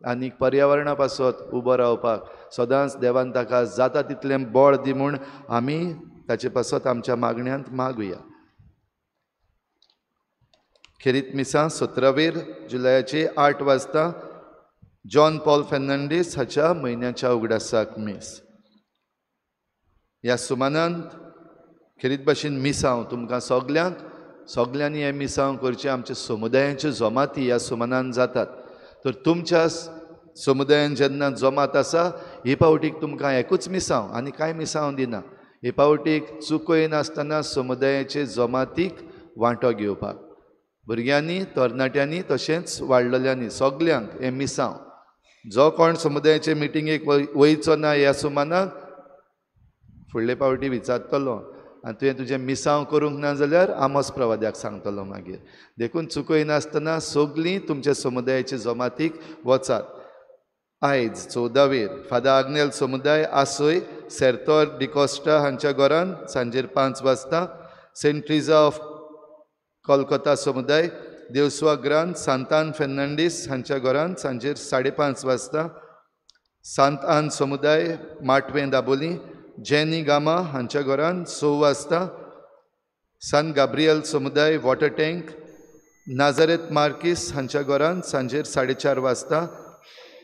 आनी पर्यावरणा पासत उबो रावपाक सदांच देवान ताका जाता तितलें बळ दी म्हूण आमी ताचे पासत आमच्या मागण्यांत मागुया. खेरीत मिसां 17 जुलयाचे 8 वाजता जॉन पॉल फेर्नांडीस हाच्या म्हयन्याच्या उगडासाक मीस. ह्या सुमानांत खेरीत भाशेन मिसांव तुमकां सगल्यांनी हें मिसांव करचें. आमच्या समुदायाच्यो जमाती ह्या सुमानांत जातात. तर तुमच्या समुदायान जेन्ना जमात आसा हे पावटीक तुमकां एकूच मिसांव आनी कांय मिसांव दिना. हे पावटीक चुकय नासतना समुदायाचे जमातीक वांटो घेवपाक, भुरग्यांनी, तरणाट्यांनी तशेंच वाडलेल्यांनी सगल्यांक हें मिसांव. जो कोण समुदायाचे मिटिंगेक वयचो ना ह्या सुमानाक फुडले पावटी विचारतलो आनी तुवें तुजें मिसांव करूंक ना जाल्यार आमोस प्रवाद्याक सांगतलो मागीर. देखून चुकय नासतना सगलीं तुमच्या समुदायाचे जमातीक वचात. आयज 14 फादर आग्नेल समुदाय आसोय सेर्तोर डिकोस्टा हांच्या घरान सांजेर 5 वाजता. सेंट ट्रिजा ऑफ कोलकाता समुदाय देवस्वाग्रांत सांतान फेर्नांडीस हांच्या घरान सांजेर 5:30 वाजता. सांत आन समुदाय माटवें दाबोलीं जेनी गामा हांच्या घरान 6 वाजता. सान गाब्रियल समुदाय वॉटर टँक नाझारेत मार्कीस हांच्या घरान सांजेर 4:30 वाजता.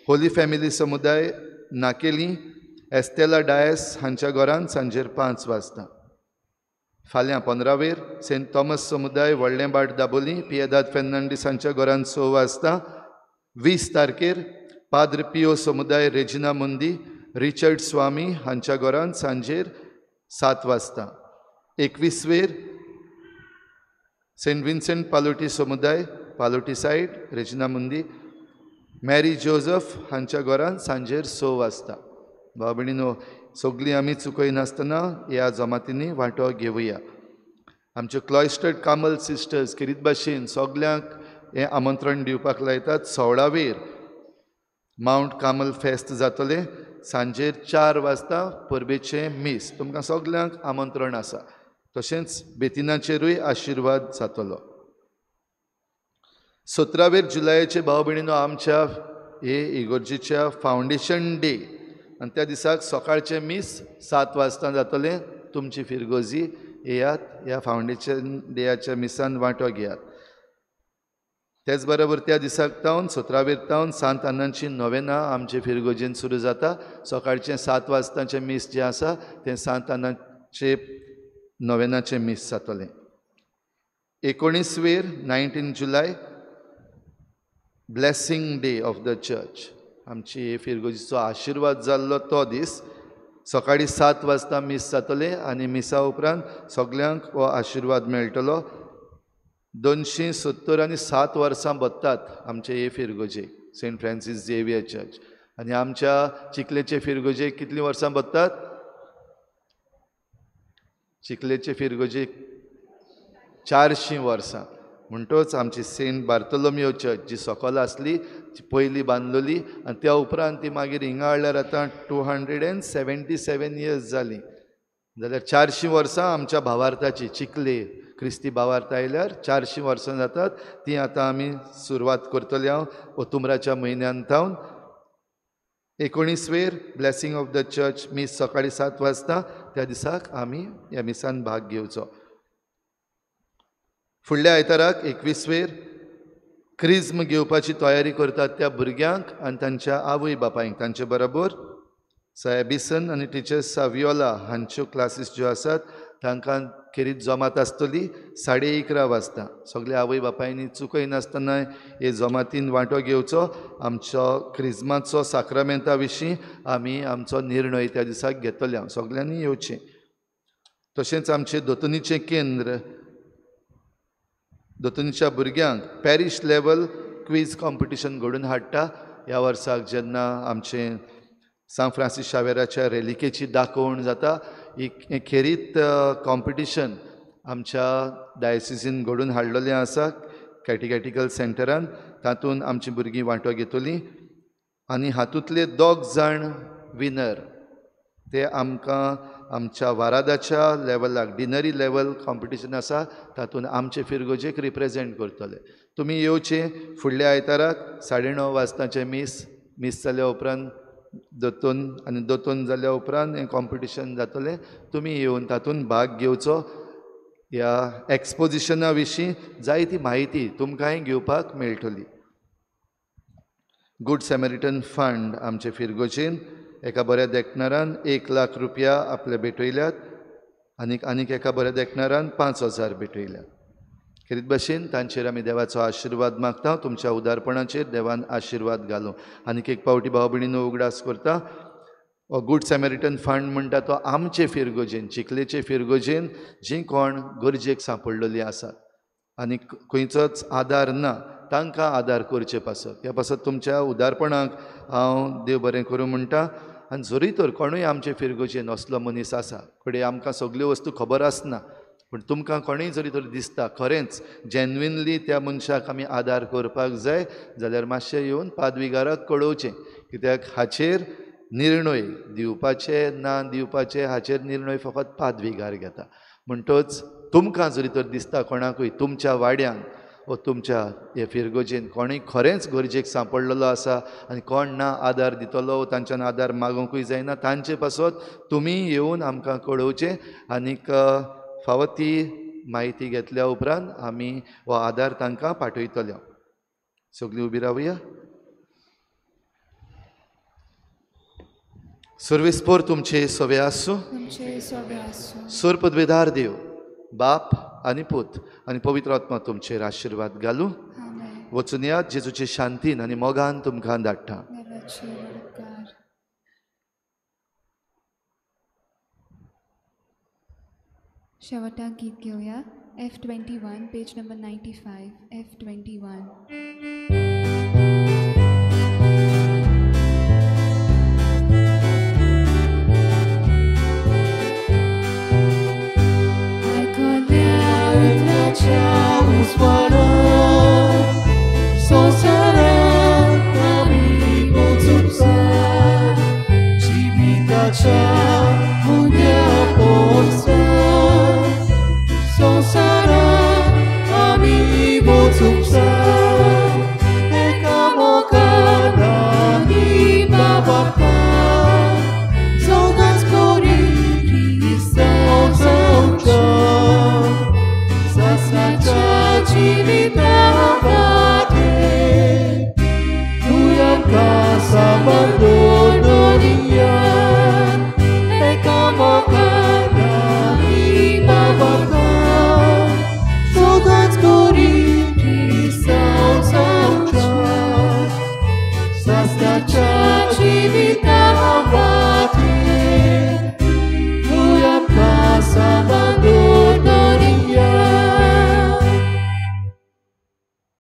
होली फॅमिली समुदाय नाकेली एस्तेला डायस हांच्या घरान सांजेर 5 वाजता. फाल्यां 15 सेंट थॉमस समुदाय व्हडलें बाट दाबोलीं पियेदाद फेर्नांडीस हांच्या घरान 6 वाजता. 20 तारखेर पाद्र पियो समुदाय रेजिना मुंदी रिचर्ड स्वामी हांच्या घरान सांजेर 7 वाजता. 21 सेंट विन्सेंट पालोटी समुदाय पालोटी सायड रेजिना मुंदी मॅरी जोझफ हांच्या घरान सांजेर 6 वाजता. भाव भयणीनो, सगळीं आमी चुकय नासतना ह्या जमातींनी वांटो घेवया. आमच्यो क्लॉयस्टर्ड कामल सिस्टर्स खेरीत भाशेन सगल्यांक हें आमंत्रण दिवपाक लायतात. 16 माउंट कामल फेस्त जातलें सांजेर 4 वाजता परबेचें मीस. तुमकां सगल्यांक आमंत्रण आसा. तशेंच बेतिनाचेरूय आशिर्वाद जातलो. 17 जुलयाचे भाव भयणीनो आमच्या हे इगोर्जीच्या फावंडेशन डे आनी त्या दिसाक सकाळचें मीस 7 वाजता जातलें. तुमची फिरगोजी येयात ह्या फावंडेशन डेयाच्या मिसान वांटो घेयात. तेच बरोबर त्या दिसाक तावन 17 तावन सांत आन्नांची नोवेना आमचे फिरगोजेन सुरू जाता. सकाळचे 7 वाजताचें मीस जें आसा तें सांत आन्नाचे नोवेनाचें मीस जातलें. 19 July blessing day of the church. आमची फिरगोजीचो आशिर्वाद जाल्लो तो दीस. सकाळीं 7 वाजता मीस जातलें आनी मिसा उपरांत सगल्यांक हो आशिर्वाद मेळटलो. 277 वर्सां बत्तात आमचे हे फिरगोजे सेंट फ्रांसीस झेवियर चर्च. आनी आमच्या चिखलेचे फिरगोजे कितलीं वर्सां बत्तात? चिखलेचे फिरगोजे 400 वर्सां. म्हणटच आमची सेंट बार्थोलोमेव चर्च जी सकयल आसली ती पयली बांदलोली आनी त्या उपरांत ती मागीर हिंगा हाडल्यार आतां 277 इयर्स जालीं. जाल्यार 400 वर्सां आमच्या भावार्थाची चिखले क्रिस्ती भावार्थ आयल्यार 400 वर्सां जातात. ती आतां आमी सुरवात करतली हांव ऑक्टोबराच्या म्हयन्यांत थावन. 19 ब्लेसिंग ऑफ द चर्च मीस सकाळीं 7 वाजता. त्या दिसाक आमी ह्या मिसान भाग घेवचो. फुडल्या आयताराक 21 क्रिस्म घेवपाची तयारी करतात त्या भुरग्यांक आनी तांच्या आवय बापायंक तांचे बरोबर सॅबिसन आनी टिचर सावियोला हांच्यो क्लासीस ज्यो आसात तांकां खेरीत जमात आसतली 11:30 वाजता. सगल्या आवय बापायनी चुकय नासतना हे जमातीन वांटो घेवचो. आमचो क्रिस्माचो साक्रामेंता विशीं आमी आमचो निर्णय त्या दिसाक घेतले. सगल्यांनी येवचें. तशेंच आमचें दोतोनीचें केंद्र दोतोनीच्या भुरग्यांक पॅरीश लेवल क्वीज कॉम्पिटिशन घडोवन हाडटा. ह्या वर्साक जेन्ना आमचें सांत फ्रांसीस शावेराच्या रेलिकेची दाखोवण जाता ही खेरीत कॉम्पिटिशन आमच्या डायसिसीन घडोवन हाडलेलें आसा कॅटिकॅटिकल सेंटरान. तातूंत आमचीं भुरगीं वांटो घेतलीं आनी हातूंतले 2 जाण विनर ते आमकां आमच्या वारादाच्या लेवलाक डिनरी लेवल कॉम्पिटिशन आसा तातूंत आमचे फिरगोजेक रिप्रेजेंट करतले. तुमी येवचें. फुडल्या आयताराक 9:30 वाजताचें मीस जाल्या उपरांत दोतोन जाल्या उपरांत हें कॉम्पिटिशन जातलें. तुमी येवन तातूंत भाग घेवचो. ह्या एक्सपोजिशना विशीं जायती म्हायती तुमकांय घेवपाक मेळटली. गूड सॅमरिटन फंड आमचे फिरगोजेन एका बऱ्या देखणारान 1 लाख रुपया आपले भेटयल्यात आनीक एका बऱ्या देखणारान 5,000 भेटयल्यात. खेरीत भाशेन तांचेर आमी देवाचो आशिर्वाद मागता. तुमच्या उदारपणाचेर देवान आशिर्वाद घालूं. आनीक एक पावटी भाव भयणीनो उगडास करता. हो गूड सॅमरिटन फंड म्हणटा तो आमचे फिरगोजेन चिखलेचे फिरगोजेन जीं कोण गरजेक सांपडलेलीं आसात आनी खंयचोच आदार ना तांकां आदार करचे पासत. ह्या पासत तुमच्या उदारपणाक हांव देव बरें करूं म्हणटा. आनी जरी तर कोणूय आमचे फिरगोजेन असलो मनीस आसा फुडें आमकां सगल्यो वस्तू खबर आसना पूण तुमकां कोणूय जरी तर दिसता खरेंच जेन्युइनली त्या मनशाक आमी आदार करपाक जाय जाल्यार मातशें येवन पाद्विगाराक कळोवचें. कित्याक हाचेर निर्णय दिवपाचे ना दिवपाचे हाचेर निर्णय फकत पाद्विगार घेता. म्हणटच तुमकां जरी तर दिसता कोणाकूय तुमच्या वाड्यान वा तुमच्या हे फिरगोजेन कोणूय खरेंच गरजेक सांपडलेलो आसा आनी कोण ना आदार दितलो तांच्यान आदार मागोवंकूय जायना तांचे पासत तुमी येवन आमकां कळोवचें. आनीक फावो ती म्हायती घेतल्या उपरांत आमी हो आदार तांकां पाठयतले. सगळीं उबी रावया. सर्वेस्पोर तुमचे सोवे आसूं. तुमचे सोबे आसूं. सुर पदवेदार देव बाप आनी पूत आनी पवित्र आत्मा तुमचेर आशिर्वाद घालूं. आमेन. वचून यात जेजूचे शांतीन आनी मोगान तुमकां धाडटा. देवाचे उपकार. शेवटाक गीत घेवया. F21 page number 95. F21.